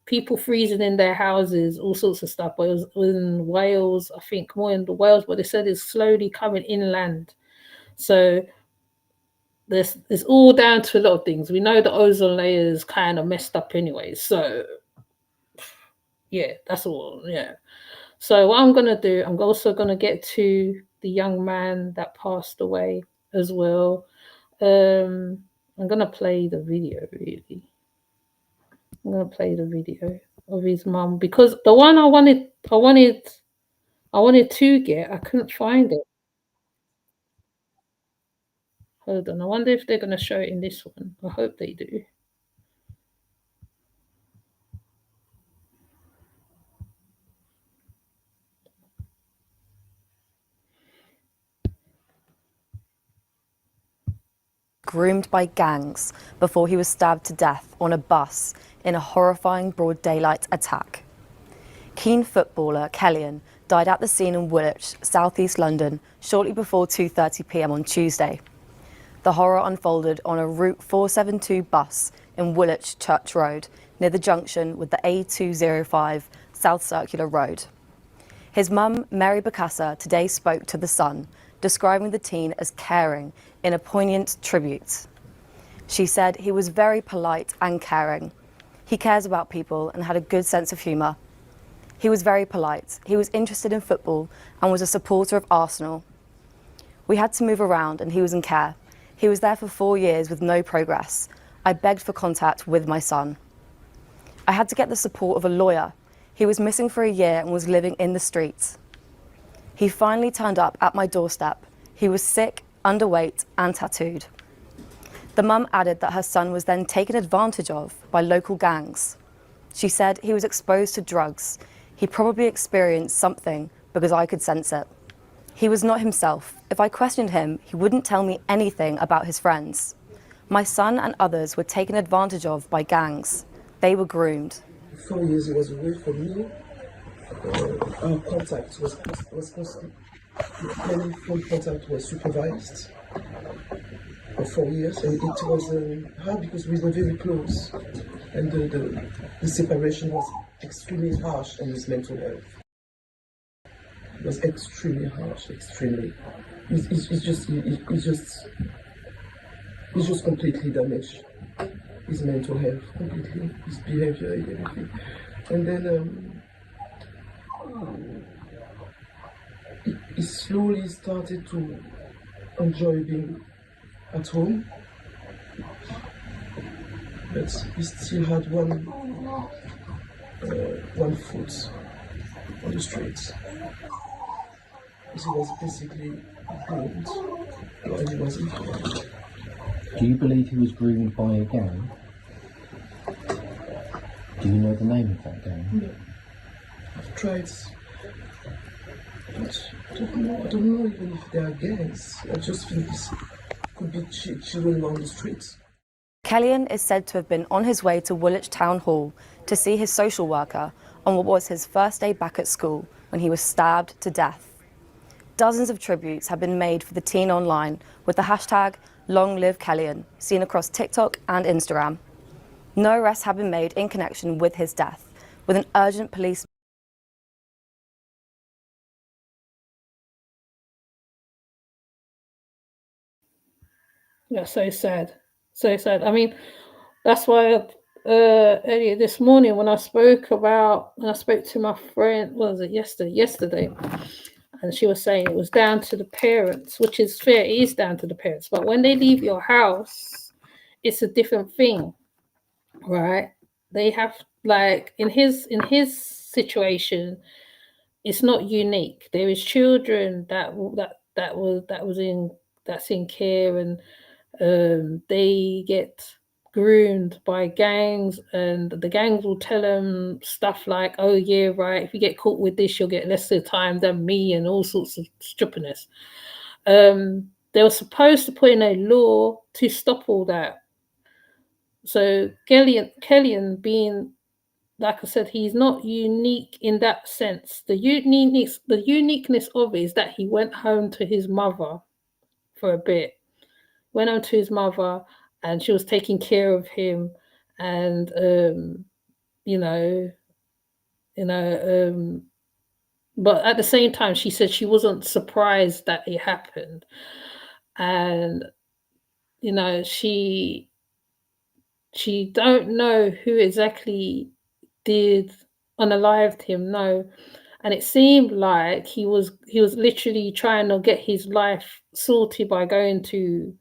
People freezing in their houses, all sorts of stuff. But it was in Wales, I think, more in the Wales, but they said it's slowly coming inland. So it's all down to a lot of things. We know the ozone layer is kind of messed up anyway. So yeah, that's all. Yeah. So what I'm gonna do, I'm also gonna get to the young man that passed away as well. I'm gonna play the video. Really, I'm gonna play the video of his mum, because the one I wanted to get, I couldn't find it. Hold on, I wonder if they're gonna show it in this one. I hope they do. Groomed by gangs before he was stabbed to death on a bus in a horrifying broad daylight attack. Keen footballer Kellyan died at the scene in Woolwich, southeast London, shortly before 2:30 p.m. on Tuesday. The horror unfolded on a Route 472 bus in Woolwich Church Road, near the junction with the A205 South Circular Road. His mum, Mary Bokassa, today spoke to The Sun, describing the teen as caring in a poignant tribute. She said he was very polite and caring. He cares about people and had a good sense of humour. He was very polite. He was interested in football and was a supporter of Arsenal. We had to move around and he was in care. He was there for 4 years with no progress. I begged for contact with my son. I had to get the support of a lawyer. He was missing for a year and was living in the streets. He finally turned up at my doorstep. He was sick, underweight and tattooed. The mum added that her son was then taken advantage of by local gangs. She said he was exposed to drugs. He probably experienced something because I could sense it. He was not himself. If I questioned him, he wouldn't tell me anything about his friends. My son and others were taken advantage of by gangs. They were groomed. 4 years was away from me. Our contact was constant. Many phone contact was supervised for 4 years, and it was hard because we were very close, and the separation was extremely harsh on his mental health. It was extremely harsh, extremely. It's just completely damaged. His mental health completely, his behavior, everything. And then he slowly started to enjoy being at home, but he still had one foot on the streets. He was basically groomed while he was in here. Do you believe he was groomed by a gang? Do you know the name of that gang? No. I've tried, but I don't know even if they are gangs. I just think this could be children on the streets. Kellyan is said to have been on his way to Woolwich Town Hall to see his social worker on what was his first day back at school when he was stabbed to death. Dozens of tributes have been made for the teen online with the hashtag #LongLiveKellyan seen across TikTok and Instagram. No arrests have been made in connection with his death, with an urgent police Yeah, so sad. So sad. I mean, that's why earlier this morning when I spoke to my friend, what was it, yesterday, and she was saying it was down to the parents, which is fair, it is down to the parents. But when they leave your house, it's a different thing, right? They have, like, in his situation, it's not unique. There is children that's in care, and they get groomed by gangs, and the gangs will tell them stuff like, oh yeah, right, if you get caught with this, you'll get less of time than me, and all sorts of stupidness. They were supposed to put in a law to stop all that. So Kellyan being, like I said, he's not unique in that sense. The uniqueness of it is that he went home to his mother for a bit. Went home to his mother, and she was taking care of him, and but at the same time, she said she wasn't surprised that it happened, and she don't know who exactly did unalived him. No, and it seemed like he was literally trying to get his life sorted by going to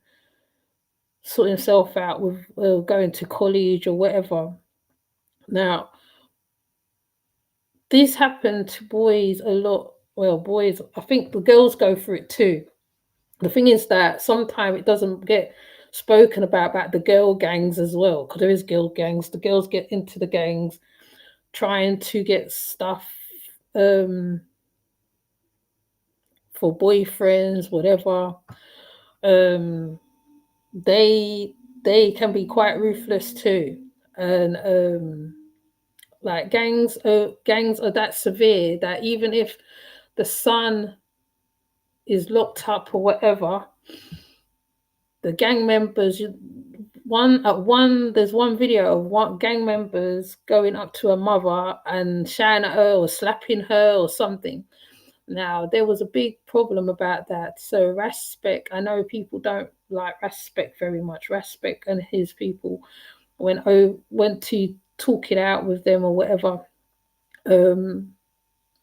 sort himself out with going to college or whatever. Now, this happened to boys a lot. Well, boys, I think the girls go through it too. The thing is that sometimes it doesn't get spoken about the girl gangs as well, because there is girl gangs. The girls get into the gangs trying to get stuff for boyfriends, whatever. They can be quite ruthless too, and like gangs are that severe that even if the son is locked up or whatever, the gang members, there's one video of one gang members going up to a mother and shouting at her or slapping her or something. Now, there was a big problem about that. So Raspek, I know people don't like Raspek very much. Raspek and his people went to talk it out with them or whatever.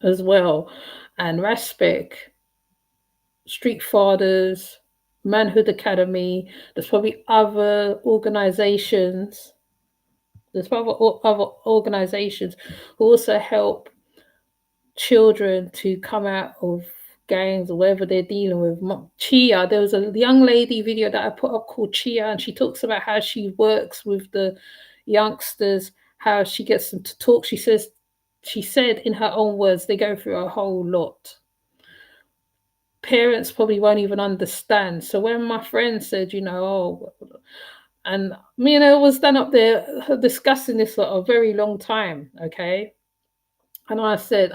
as well, and Respect, Street Fathers, Manhood Academy. There's probably other organizations. There's probably other organizations who also help children to come out of gangs or whatever they're dealing with. Chia, there was a young lady video that I put up called Chia, and she talks about how she works with the youngsters, how she gets them to talk. She said in her own words, they go through a whole lot. Parents probably won't even understand. So when my friend said, and me and her was stand up there discussing this for a very long time, okay? And I said,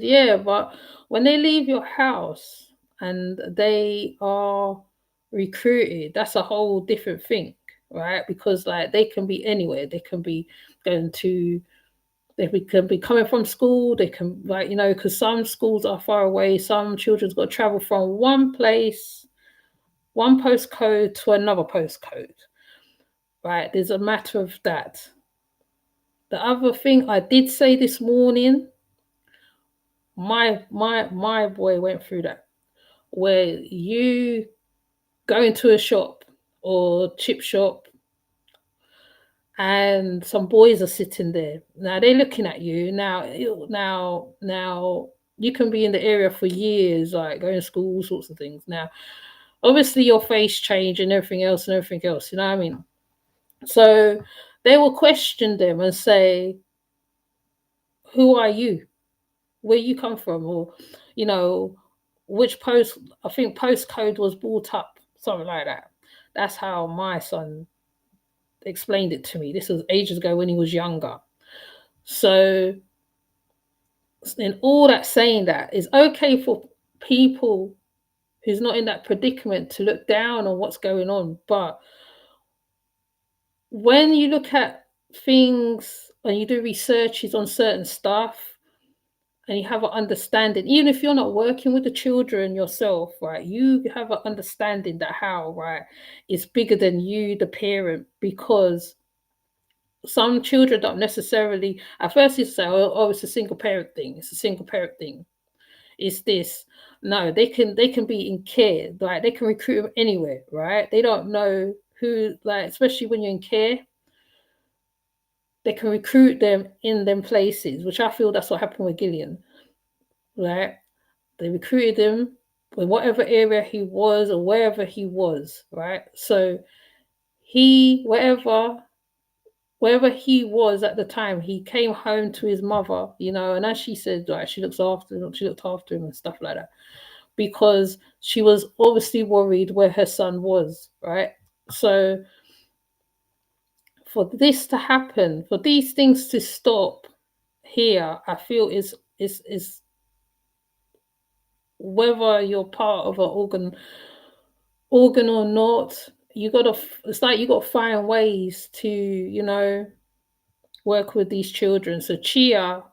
yeah, but when they leave your house and they are recruited, that's a whole different thing, right? Because like they can be anywhere. They can be they can be coming from school. They can because some schools are far away. Some children's got to travel from one place, one postcode to another postcode, right? There's a matter of that. The other thing I did say this morning, my boy went through that, where you go into a shop or chip shop and some boys are sitting there. Now they're looking at you. Now you can be in the area for years, like going to school, all sorts of things. Now, obviously your face change and everything else, you know what I mean? So they will question them and say, who are you? Where you come from? Or, which I think postcode was brought up, something like that. That's how my son explained it to me. This was ages ago when he was younger. So in all that saying that, it's okay for people who's not in that predicament to look down on what's going on. But when you look at things and you do researches on certain stuff and you have an understanding, even if you're not working with the children yourself, right, you have an understanding that right, it's bigger than you, the parent, because some children don't necessarily, at first you say, oh, it's a single parent thing. It's a single parent thing. It's this. No, they can be in care. Like they can recruit them anywhere, right? They don't know who, like, especially when you're in care, they can recruit them in them places, which I feel that's what happened with Gillian, right? They recruited him in whatever area he was or wherever he was, right? So wherever he was at the time, he came home to his mother, and as she said, like, she looked after him and stuff like that, because she was obviously worried where her son was, right? So for this to happen, for these things to stop here, I feel is whether you're part of an organ or not, it's like you gotta find ways to, work with these children. So Chia,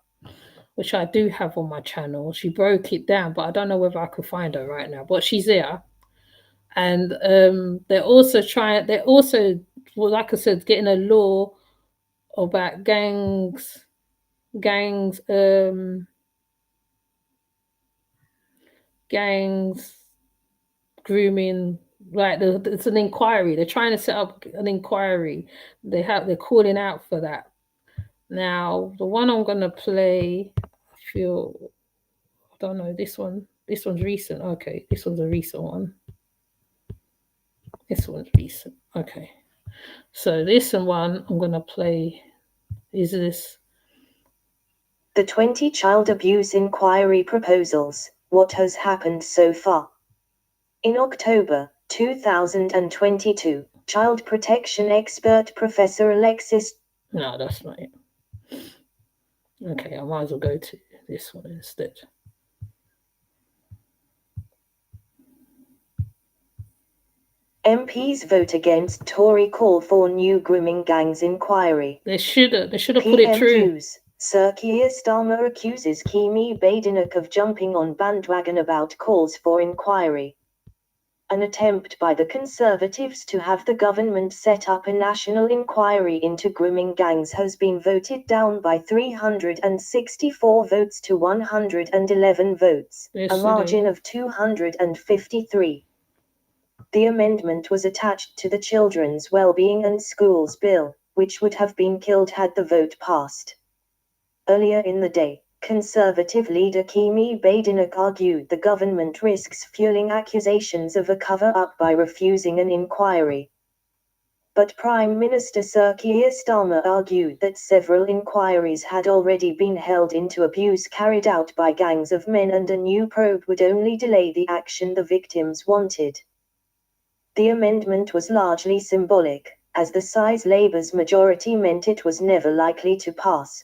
which I do have on my channel, she broke it down, but I don't know whether I could find her right now, but she's there. And they're also, well, like I said, getting a law about gangs grooming. Like it's an inquiry. They're trying to set up an inquiry. They're calling out for that. Now, the one I'm gonna play, I don't know, this one's recent. Okay, this one's a recent one. This one's recent. Okay. So this one I'm gonna play is this. The 20 child abuse inquiry proposals. What has happened so far? In October 2022, child protection expert Professor Alexis. No, that's not it. Okay, I might as well go to this one instead. MPs vote against Tory call for new grooming gangs inquiry. They should have put it through. News. Sir Keir Starmer accuses Kemi Badenoch of jumping on bandwagon about calls for inquiry. An attempt by the Conservatives to have the government set up a national inquiry into grooming gangs has been voted down by 364 votes to 111 votes, Yes, a it margin is. of 253. The amendment was attached to the Children's Wellbeing and Schools Bill, which would have been killed had the vote passed. Earlier in the day, Conservative leader Kemi Badenoch argued the government risks fueling accusations of a cover-up by refusing an inquiry. But Prime Minister Sir Keir Starmer argued that several inquiries had already been held into abuse carried out by gangs of men and a new probe would only delay the action the victims wanted. The amendment was largely symbolic, as the size Labour's majority meant it was never likely to pass.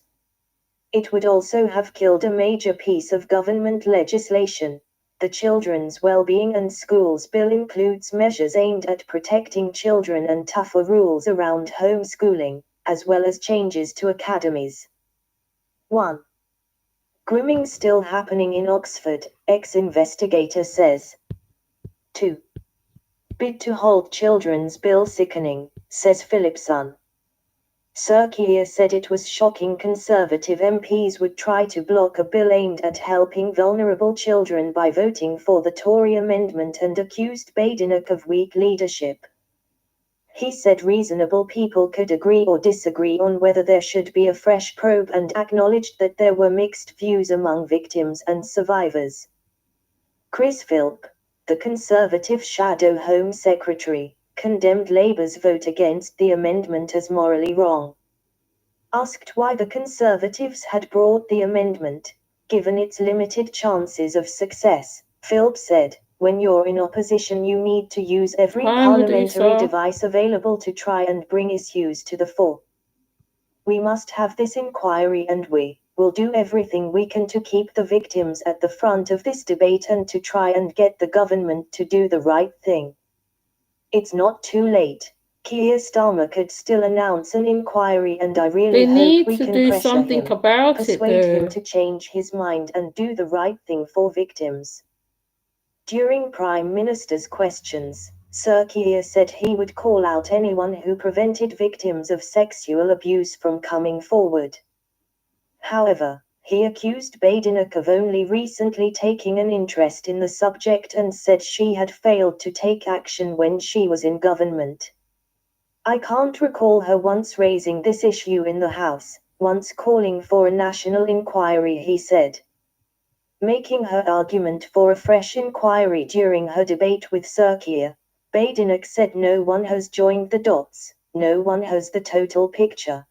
It would also have killed a major piece of government legislation. The Children's Wellbeing and Schools Bill includes measures aimed at protecting children and tougher rules around homeschooling, as well as changes to academies. 1. Grooming still happening in Oxford, ex-investigator says. 2. Bid to halt Children's Bill sickening, says Philipson. Sir Keir said it was shocking Conservative MPs would try to block a bill aimed at helping vulnerable children by voting for the Tory amendment and accused Badenoch of weak leadership. He said reasonable people could agree or disagree on whether there should be a fresh probe and acknowledged that there were mixed views among victims and survivors. Chris Philp, the Conservative Shadow Home Secretary, condemned Labour's vote against the amendment as morally wrong. Asked why the Conservatives had brought the amendment, given its limited chances of success, Philp said, "When you're in opposition you need to use every Hi, parliamentary Medusa. device available to try and bring issues to the fore. We must have this inquiry and we will do everything we can to keep the victims at the front of this debate and to try and get the government to do the right thing. It's not too late. Keir Starmer could still announce an inquiry and I really They hope need we to can do pressure something him, about it, persuade him though. to change his mind and do the right thing for victims." During Prime Minister's questions, Sir Keir said he would call out anyone who prevented victims of sexual abuse from coming forward. However, he accused Badenoch of only recently taking an interest in the subject and said she had failed to take action when she was in government. "I can't recall her once raising this issue in the House, once calling for a national inquiry," he said. Making her argument for a fresh inquiry during her debate with Sir Keir, Badenoch said no one has joined the dots, no one has the total picture.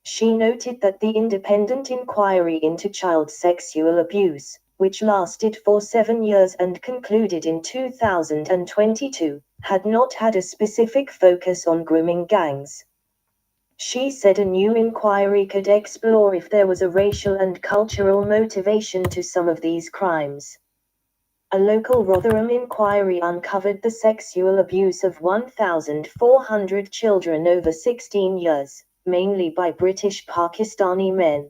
She noted that the independent inquiry into child sexual abuse, which lasted for 7 years and concluded in 2022, had not had a specific focus on grooming gangs. She said a new inquiry could explore if there was a racial and cultural motivation to some of these crimes. A local Rotherham inquiry uncovered the sexual abuse of 1,400 children over 16 years, mainly by British Pakistani men.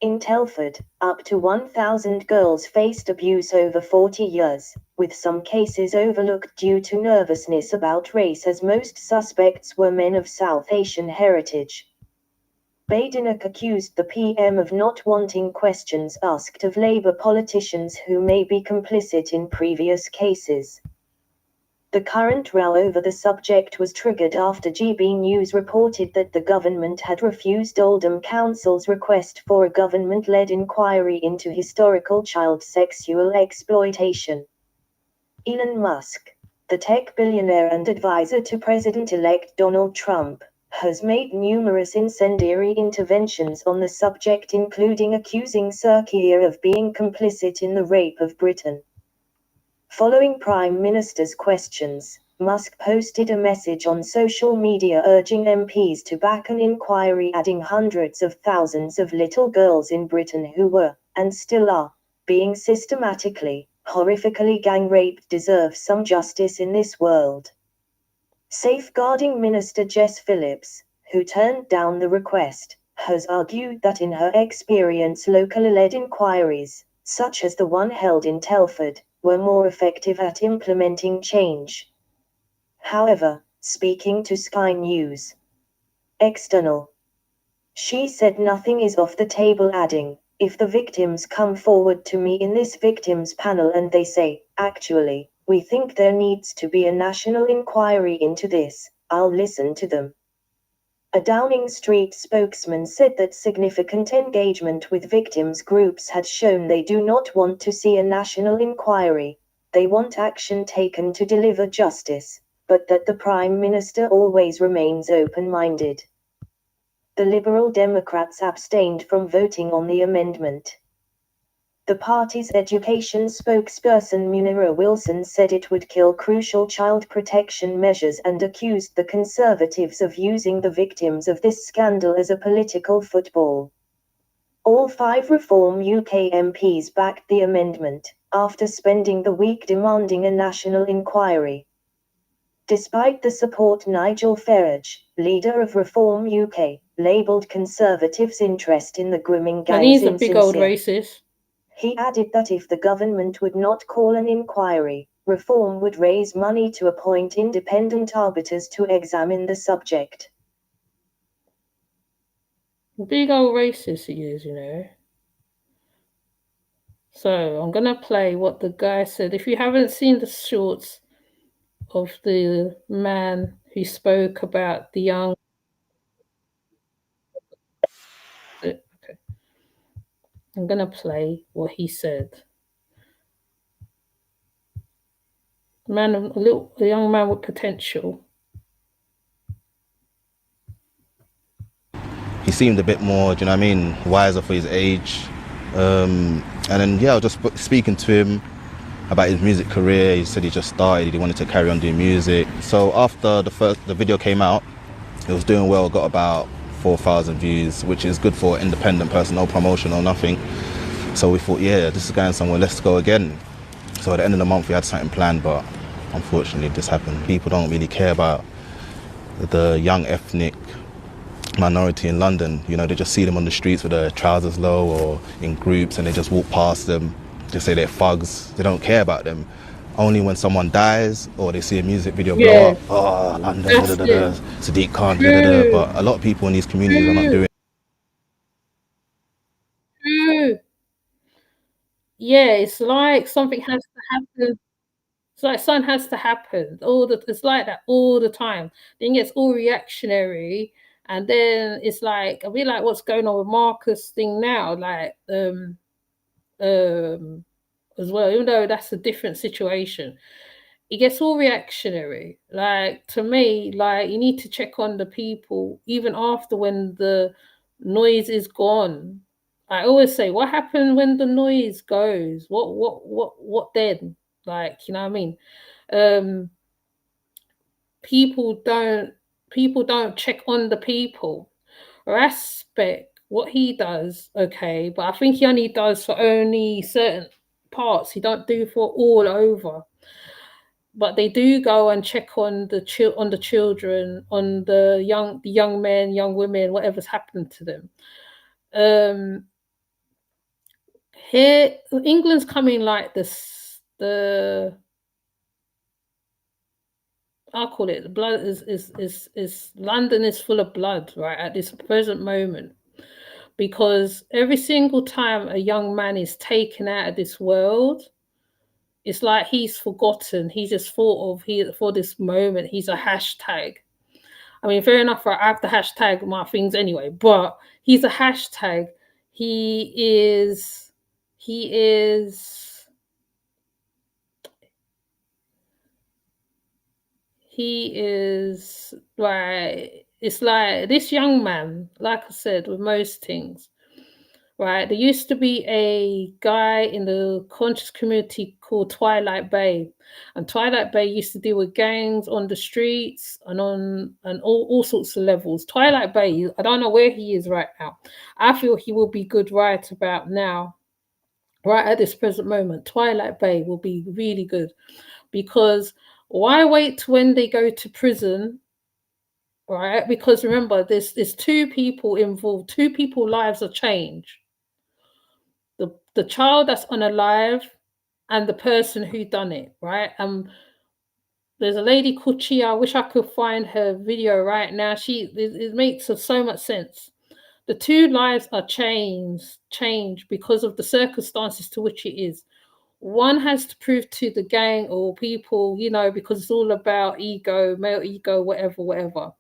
In Telford, up to 1,000 girls faced abuse over 40 years, with some cases overlooked due to nervousness about race as most suspects were men of South Asian heritage. Badenoch accused the PM of not wanting questions asked of Labour politicians who may be complicit in previous cases. The current row over the subject was triggered after GB News reported that the government had refused Oldham Council's request for a government-led inquiry into historical child sexual exploitation. Elon Musk, the tech billionaire and advisor to President-elect Donald Trump, has made numerous incendiary interventions on the subject, including accusing Sir Keir of being complicit in the rape of Britain. Following Prime Minister's questions, Musk posted a message on social media urging MPs to back an inquiry, adding hundreds of thousands of little girls in Britain who were, and still are, being systematically, horrifically gang raped deserve some justice in this world. Safeguarding Minister Jess Phillips, who turned down the request, has argued that in her experience locally led inquiries, such as the one held in Telford, were more effective at implementing change. However, speaking to Sky News External, she said nothing is off the table, adding, if the victims come forward to me in this victims panel and they say, actually, we think there needs to be a national inquiry into this, I'll listen to them. A Downing Street spokesman said that significant engagement with victims groups had shown they do not want to see a national inquiry, they want action taken to deliver justice, but that the Prime Minister always remains open-minded. The Liberal Democrats abstained from voting on the amendment. The party's education spokesperson Munira Wilson said it would kill crucial child protection measures and accused the Conservatives of using the victims of this scandal as a political football. All 5 Reform UK MPs backed the amendment, after spending the week demanding a national inquiry. Despite the support, Nigel Farage, leader of Reform UK, labelled Conservatives' interest in the grooming gangs And he's a big old insincere. racist. He added that if the government would not call an inquiry, Reform would raise money to appoint independent arbiters to examine the subject. Big old racist he is, you know. So I'm going to play what the guy said. If you haven't seen the shorts of the man who spoke about the young... Okay. I'm going to play what he said. A young man with potential. He seemed a bit more, do you know what I mean, wiser for his age. And then, yeah, I was just speaking to him about his music career. He said he just started, he wanted to carry on doing music. So after the video came out, it was doing well, got about 4,000 views, which is good for an independent person, no promotion or nothing. So we thought, yeah, this is going somewhere, let's go again. So at the end of the month we had something planned, but unfortunately this happened. People don't really care about the young ethnic minority in London. You know, they just see them on the streets with their trousers low or in groups and they just walk past them. They say they're thugs. They don't care about them. Only when someone dies or they see a music video blow up, oh, London, Sadiq Khan, but a lot of people in these communities are not doing. Yeah, it's like something has to happen. It's like something has to happen. It's like that all the time. Then it gets all reactionary, and then it's like I mean, like what's going on with Marcus thing now, like as well. Even though that's a different situation, it gets all reactionary. Like to me, like you need to check on the people even after when the noise is gone. I always say, what happened when the noise goes? What then? Like, you know what I mean? People don't check on the people. Respect what he does, okay, but I think he only does for only certain parts. He don't do for all over. But they do go and check on the children, on the young men, young women, whatever's happened to them. Here, England's coming like this. I'll call it the blood is London is full of blood right at this present moment, because every single time a young man is taken out of this world, it's like he's forgotten. He just thought of for this moment. He's a hashtag. I mean, fair enough. I have to hashtag my things anyway, but he's a hashtag. He is like, it's like this young man, like I said, with most things, right? There used to be a guy in the conscious community called Twilight Bay, and Twilight Bay used to deal with gangs on the streets and all sorts of levels. Twilight Bay, I don't know where he is right now. I feel he will be good right about now, right at this present moment. Twilight Bay will be really good, because why wait when they go to prison? Right, because remember, there's 2 people involved. 2 people's lives are changed. The child that's unalive and the person who done it, right? There's a lady called Chia. I wish I could find her video right now. It makes so much sense. The two lives are changed because of the circumstances to which it is. One has to prove to the gang or people, you know, because it's all about ego, male ego, whatever,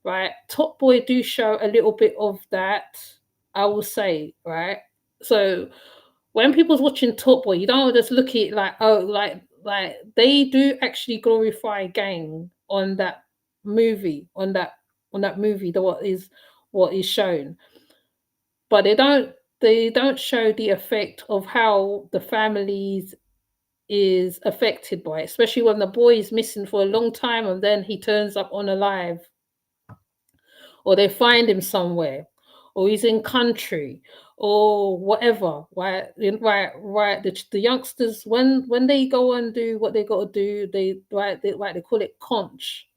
right? Top Boy do show a little bit of that, I will say, right? So when people's watching Top Boy, you don't just look at it like, oh, like they do actually glorify gang on that movie, what is shown, but they don't show the effect of how the families is affected by it, especially when the boy is missing for a long time and then he turns up on alive, or they find him somewhere, or he's in country, or whatever. Right. The youngsters, when they go and do what they got to do, they call it conch,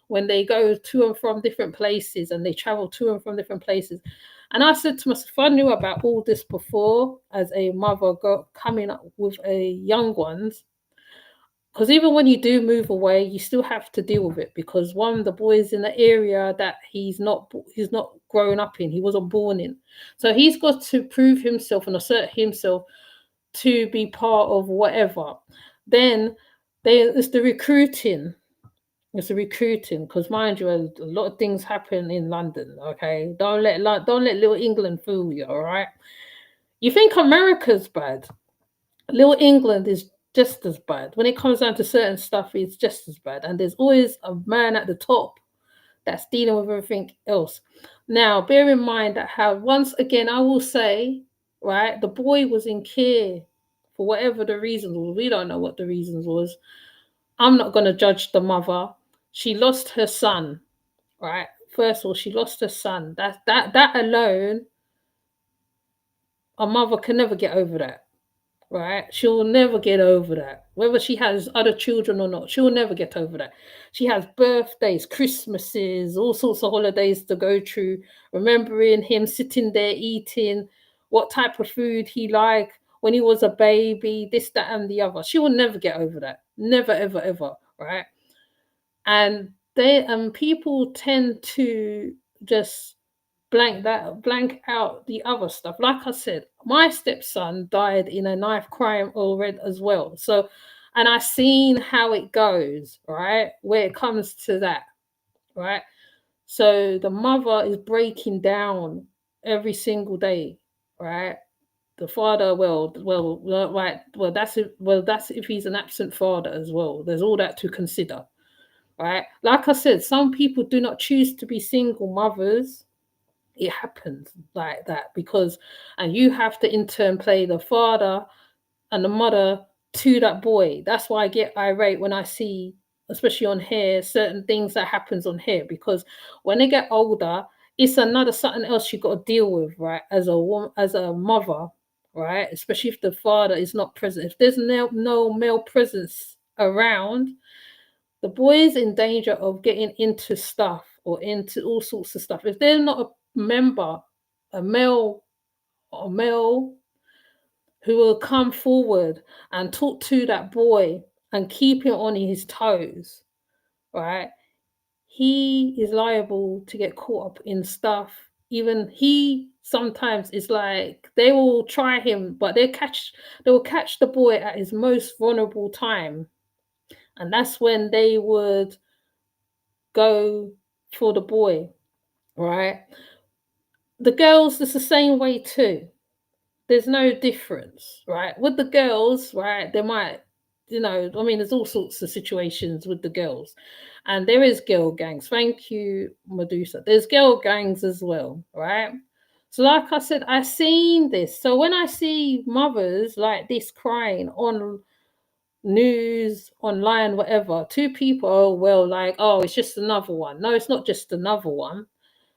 when they go to and from different places and they travel to and from different places. And I said to myself, if I knew about all this before as a mother coming up with a young ones, because even when you do move away, you still have to deal with it, because one, the boy is in the area that he's not grown up in, he wasn't born in, so he's got to prove himself and assert himself to be part of whatever. Then it's the recruiting. It's the recruiting, because mind you, a lot of things happen in London. Okay, don't let Little England fool you. All right, you think America's bad? Little England is just as bad. When it comes down to certain stuff, it's just as bad. And there's always a man at the top that's dealing with everything else. Now, bear in mind that how, once again, I will say, right, the boy was in care for whatever the reasons were. We don't know what the reasons was. I'm not going to judge the mother. She lost her son, right? First of all, she lost her son. That alone, a mother can never get over that. Right? She'll never get over that. Whether she has other children or not, she'll never get over that. She has birthdays, Christmases, all sorts of holidays to go through, remembering him sitting there eating, what type of food he liked when he was a baby, this, that, and the other. She will never get over that. Never, ever, ever. Right? And people tend to just blank out the other stuff. Like I said, my stepson died in a knife crime already as well. So, and I've seen how it goes, right? Where it comes to that, right? So the mother is breaking down every single day, right? The father, that's if he's an absent father as well. There's all that to consider, right? Like I said, some people do not choose to be single mothers. It happens like that and you have to in turn play the father and the mother to that boy. That's why I get irate when I see, especially on here, certain things that happens on here, because when they get older, it's something else you got to deal with, right? As a mother, right? Especially if the father is not present. If there's no male presence around, the boy is in danger of getting into stuff or into all sorts of stuff. If they're not a member, a male who will come forward and talk to that boy and keep him on his toes, right? He is liable to get caught up in stuff. Even he sometimes is like, they will try him, but they will catch the boy at his most vulnerable time. And that's when they would go for the boy, right? The girls, it's the same way too. There's no difference, right? With the girls, right, they might, there's all sorts of situations with the girls. And there is girl gangs. Thank you, Medusa. There's girl gangs as well, right? So like I said, I've seen this. So when I see mothers like this crying on news, online, whatever, two people, it's just another one. No, it's not just another one,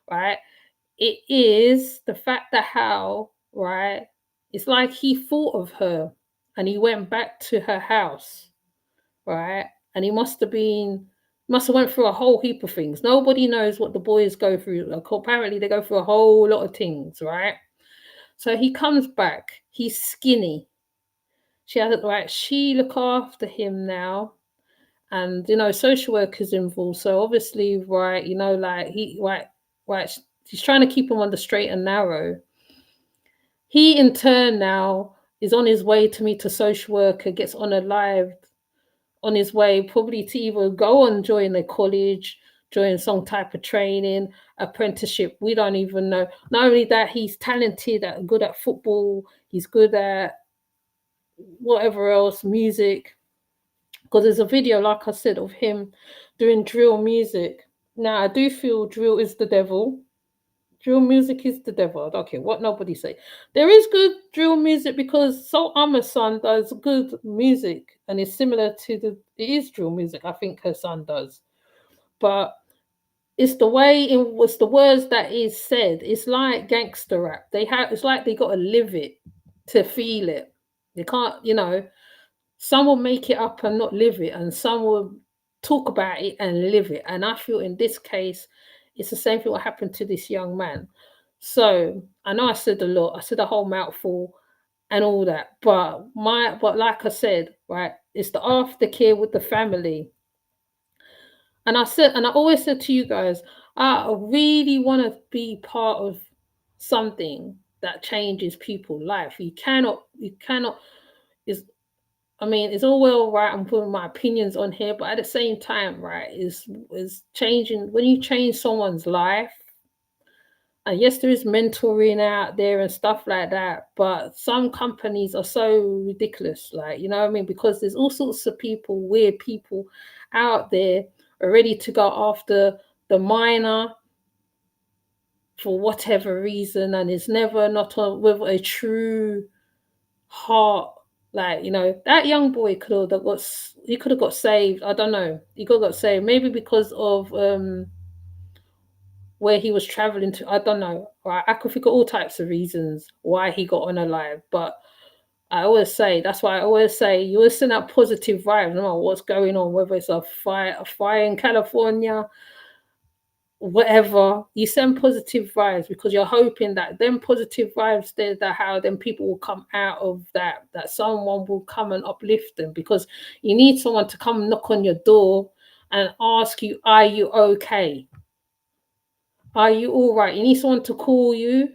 right? It is the fact that right, it's like he thought of her and he went back to her house, right? And he must have went through a whole heap of things. Nobody knows what the boys go through. Like, apparently they go through a whole lot of things, right? So he comes back, he's skinny. she look after him now, and social workers involved. So obviously, right, like she's trying to keep him on the straight and narrow. He in turn now is on his way to meet a social worker, gets on a live on his way probably to either go and join a college, join some type of training, apprenticeship. We don't even know. Not only that, he's talented, good at football, he's good at whatever else, music. Because there's a video, like I said, of him doing drill music. Now, I do feel drill is the devil. Drill music is the devil. I don't care what nobody say. There is good drill music because Soul Amma son does good music, and it's similar to it is drill music. I think her son does, but it's the way it was the words that is said. It's like gangster rap. It's like they got to live it to feel it. They can't, some will make it up and not live it, and some will talk about it and live it. And I feel in this case, it's the same thing what happened to this young man. So I know I said a lot, I said a whole mouthful and all that, but like I said, right, it's the aftercare with the family. And I always said to you guys, I really want to be part of something that changes people's life. You cannot, it's all well, right, I'm putting my opinions on here, but at the same time, right, is changing. When you change someone's life, and yes, there is mentoring out there and stuff like that, but some companies are so ridiculous, like, you know what I mean? Because there's all sorts of people, weird people out there are ready to go after the minor for whatever reason, and it's never not with a true heart. Like, that young boy could have got saved. I don't know. He could have got saved. Maybe because of where he was traveling to. I don't know. Right? I could think of all types of reasons why he got unalive. But that's why I always say, you always send out positive vibes, no matter what's going on, whether it's a fire in California, whatever, you send positive vibes, because you're hoping that them positive vibes there, that how then people will come out of that someone will come and uplift them, because you need someone to come knock on your door and ask you, are you okay? Are you all right? You need someone to call you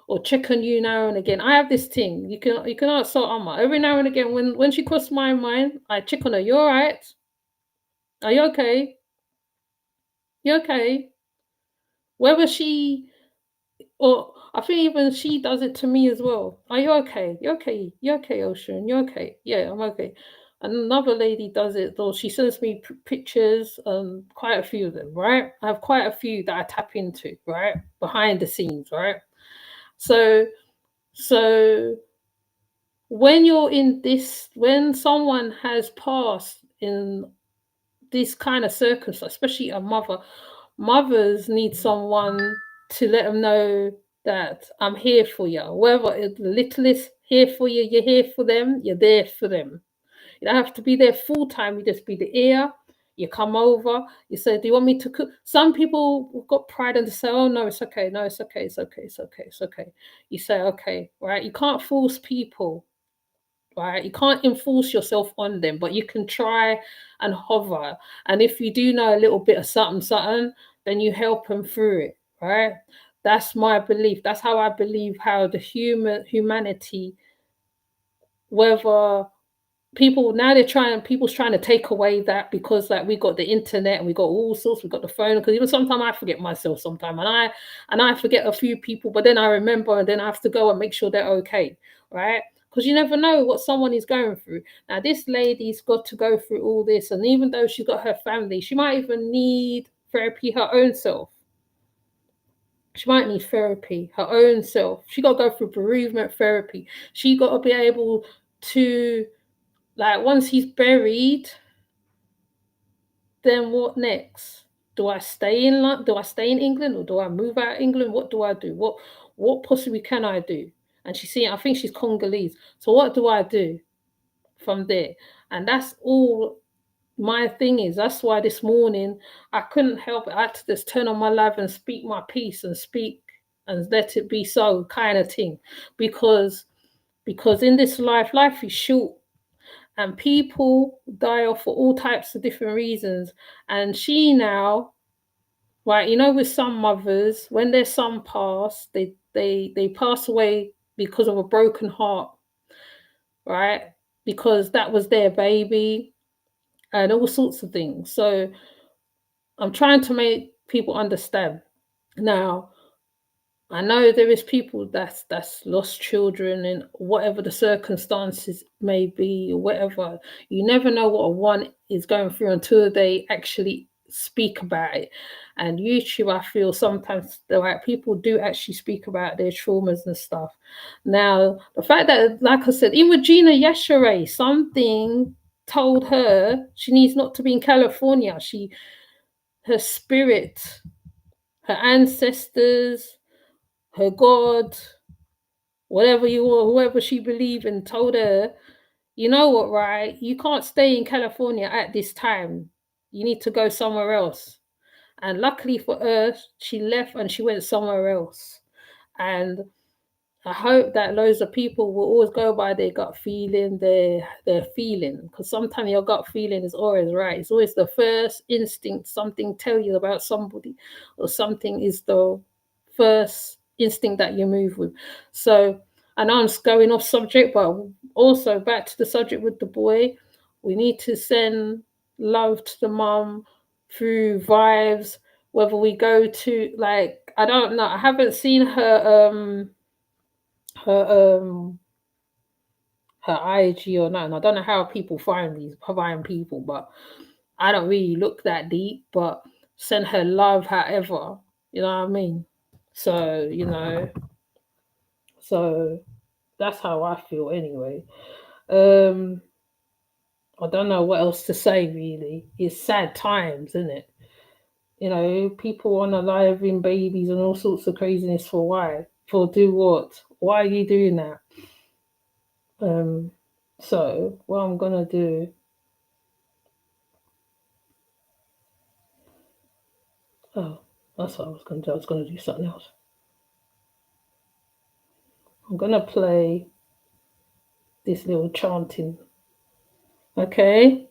or check on you now and again. I have this thing. You can ask Amma. Every now and again, when she crosses my mind, I check on her. You all right? Are you okay? You okay? Whether she, or I think even she does it to me as well. Are you okay? You okay? You okay, Ocean? You okay? Yeah, I'm okay. And another lady does it, though. She sends me pictures, quite a few of them, right? I have quite a few that I tap into, right? Behind the scenes, right? So when you're in this, when someone has passed in this kind of circumstance, especially a mother, mothers need someone to let them know that I'm here for you. Whether it's the littlest here for you, you're here for them, you're there for them. You don't have to be there full time, you just be the ear. You come over, you say, do you want me to cook? Some people got pride and they say, oh, no, it's okay. No, it's okay. It's okay. It's okay. It's okay. You say, okay, right? You can't force people, right? You can't enforce yourself on them, but you can try and hover. And if you do know a little bit of something, then you help them through it, right? That's my belief. That's how I believe how the humanity, whether people's trying to take away that, because like we got the internet and we got all sorts, we got the phone, because even sometimes I forget myself sometimes, and I forget a few people, but then I remember, and then I have to go and make sure they're okay, right? Because you never know what someone is going through. Now this lady's got to go through all this, and even though she's got her family, she might even need therapy her own self. She might need therapy her own self. She got to go through bereavement therapy. She got to be able to, like, once he's buried, then what next? Do I stay in England, or do I move out of England? What do I do? What possibly can I do? And I think she's Congolese. So what do I do from there? And that's all my thing is. That's why this morning I couldn't help it. I had to just turn on my live and speak my piece and speak and let it be so, kind of thing. Because in this life is short. and people die off for all types of different reasons. And she now, right, you know, with some mothers, when their son passed, they pass away because of a broken heart, right? Because that was their baby and all sorts of things. So I'm trying to make people understand. Now, I know there is people that's lost children in whatever the circumstances may be, or whatever. You never know what one is going through until they actually speak about it. And YouTube, I feel sometimes the right people do actually speak about their traumas and stuff. Now, the fact that, like I said, even Gina Yashere, something told her she needs not to be in California. Her spirit, her ancestors, her God, whatever whoever she believed in, told her, you know what, right? You can't stay in California at this time. You need to go somewhere else. And luckily for her, she left and she went somewhere else. And I hope that loads of people will always go by their gut feeling, their feeling, because sometimes your gut feeling is always right. It's always the first instinct. Something tell you about somebody, or something is the first instinct that you move with. So, I know I'm going off subject, but also back to the subject with the boy. We need to send love to the mum through vibes. Whether we go to, like, I don't know. I haven't seen her IG or nothing. I don't know how people find people, but I don't really look that deep. But send her love, however, you know what I mean. So so that's how I feel anyway. I don't know what else to say really. It's sad times, isn't it? You know, people want to live in babies and all sorts of craziness for why? For do what? Why are you doing that? So what I'm gonna do, oh, that's what I was gonna do. I was gonna do something else. I'm gonna play this little chanting. Okay.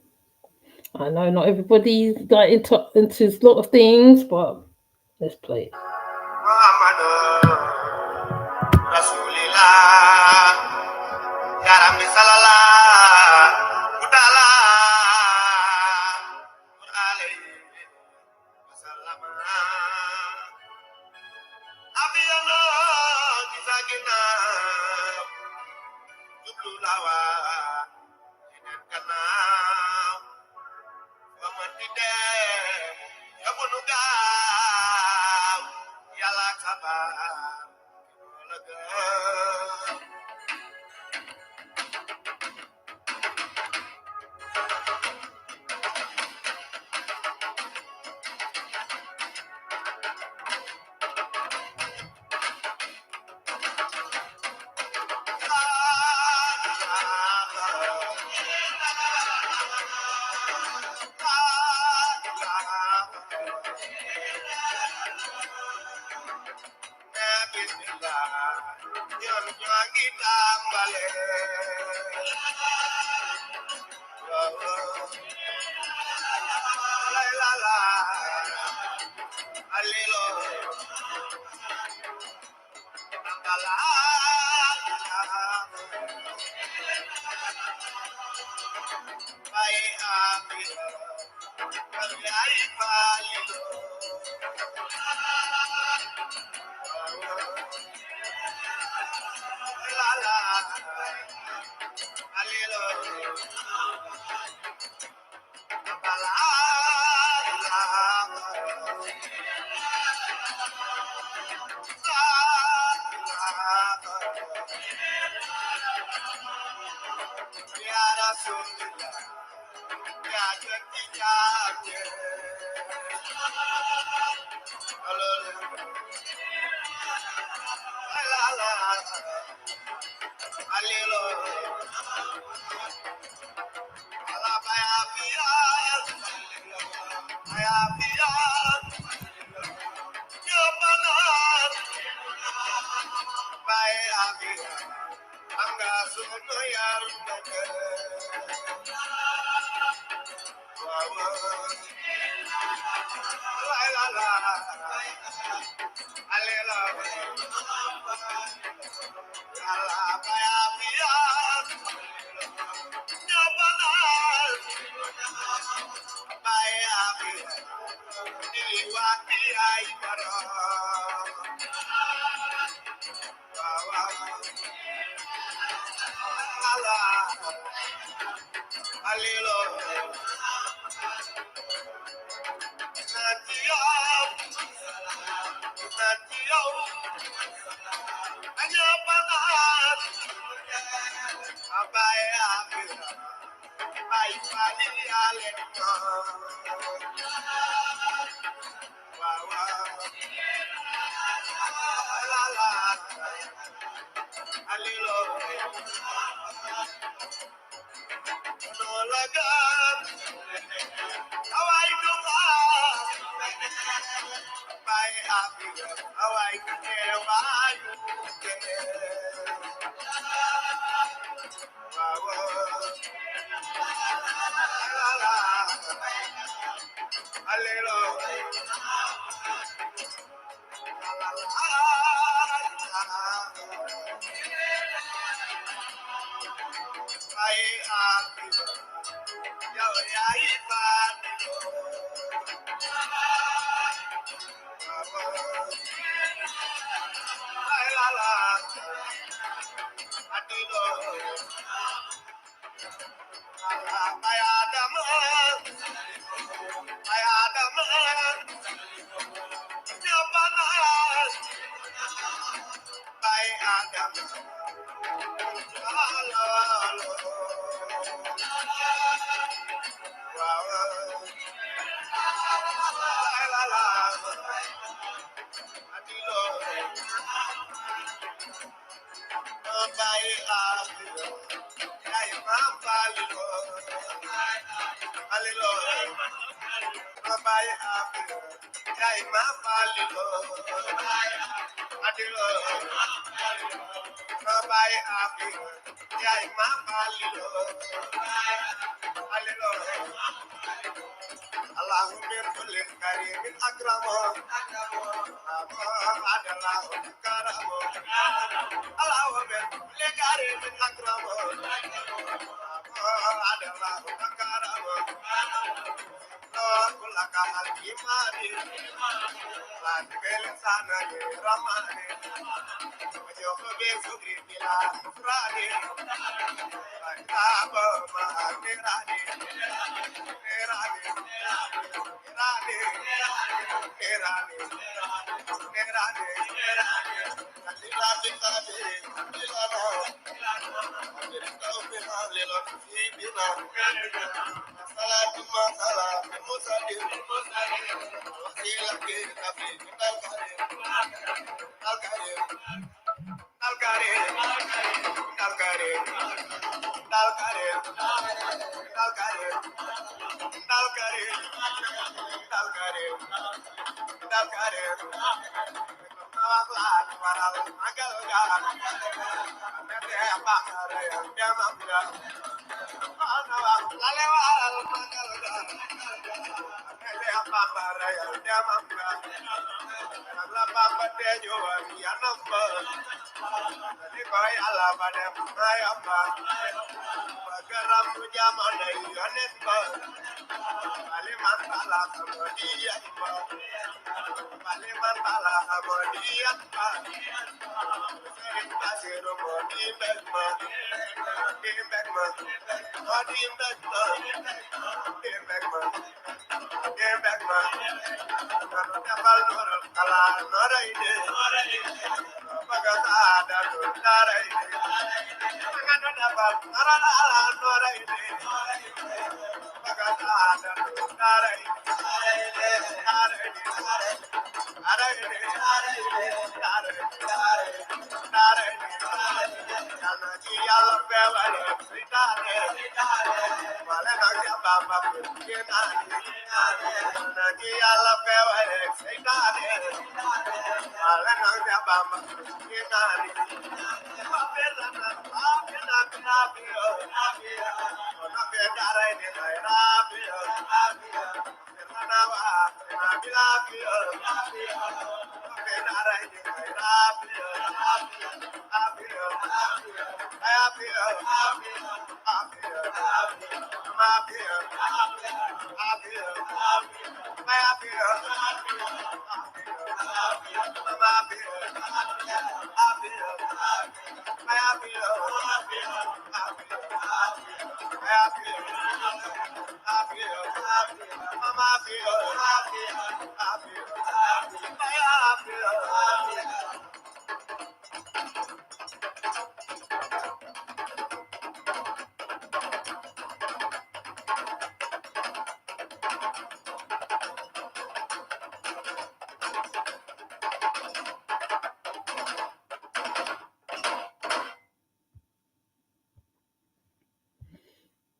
I know not everybody's like into a lot of things, but let's play it. anga sunu yaru nake wawa la la alela ala baya biya nyabana baya biya iwa biya ibara wawa ala alelo natio anyabana abaya biya ai fali ale wawa la la alelo no lagan how I do my happy how I care why you la la alelo la my happy yo ya ipa la la adilo my adam nyabana my adam Allahumma kulli karimin akramo adalah karamo Allahumma kulli karimin akramo adalah karamo kulaka al-imani la tibel sana ramane yo be sugri bila frade aba ma terade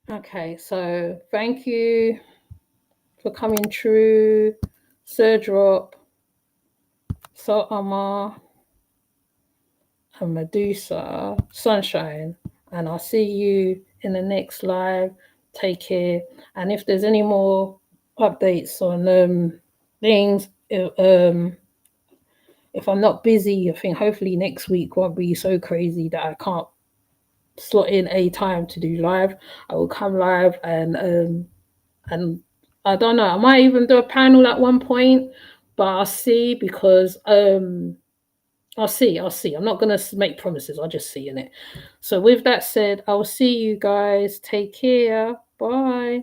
Okay, so thank you for coming through, Sir Drop, So Amar, and Medusa, Sunshine, and I'll see you in the next live. Take care, and if there's any more updates on things, if I'm not busy, I think hopefully next week won't be so crazy that I can't slot in a time to do live. I will come live and I don't know, I might even do a panel at one point, but I'll see, because I'll see. I'm not gonna make promises, I'll just see in it. So with that said, I will see you guys. Take care. Bye.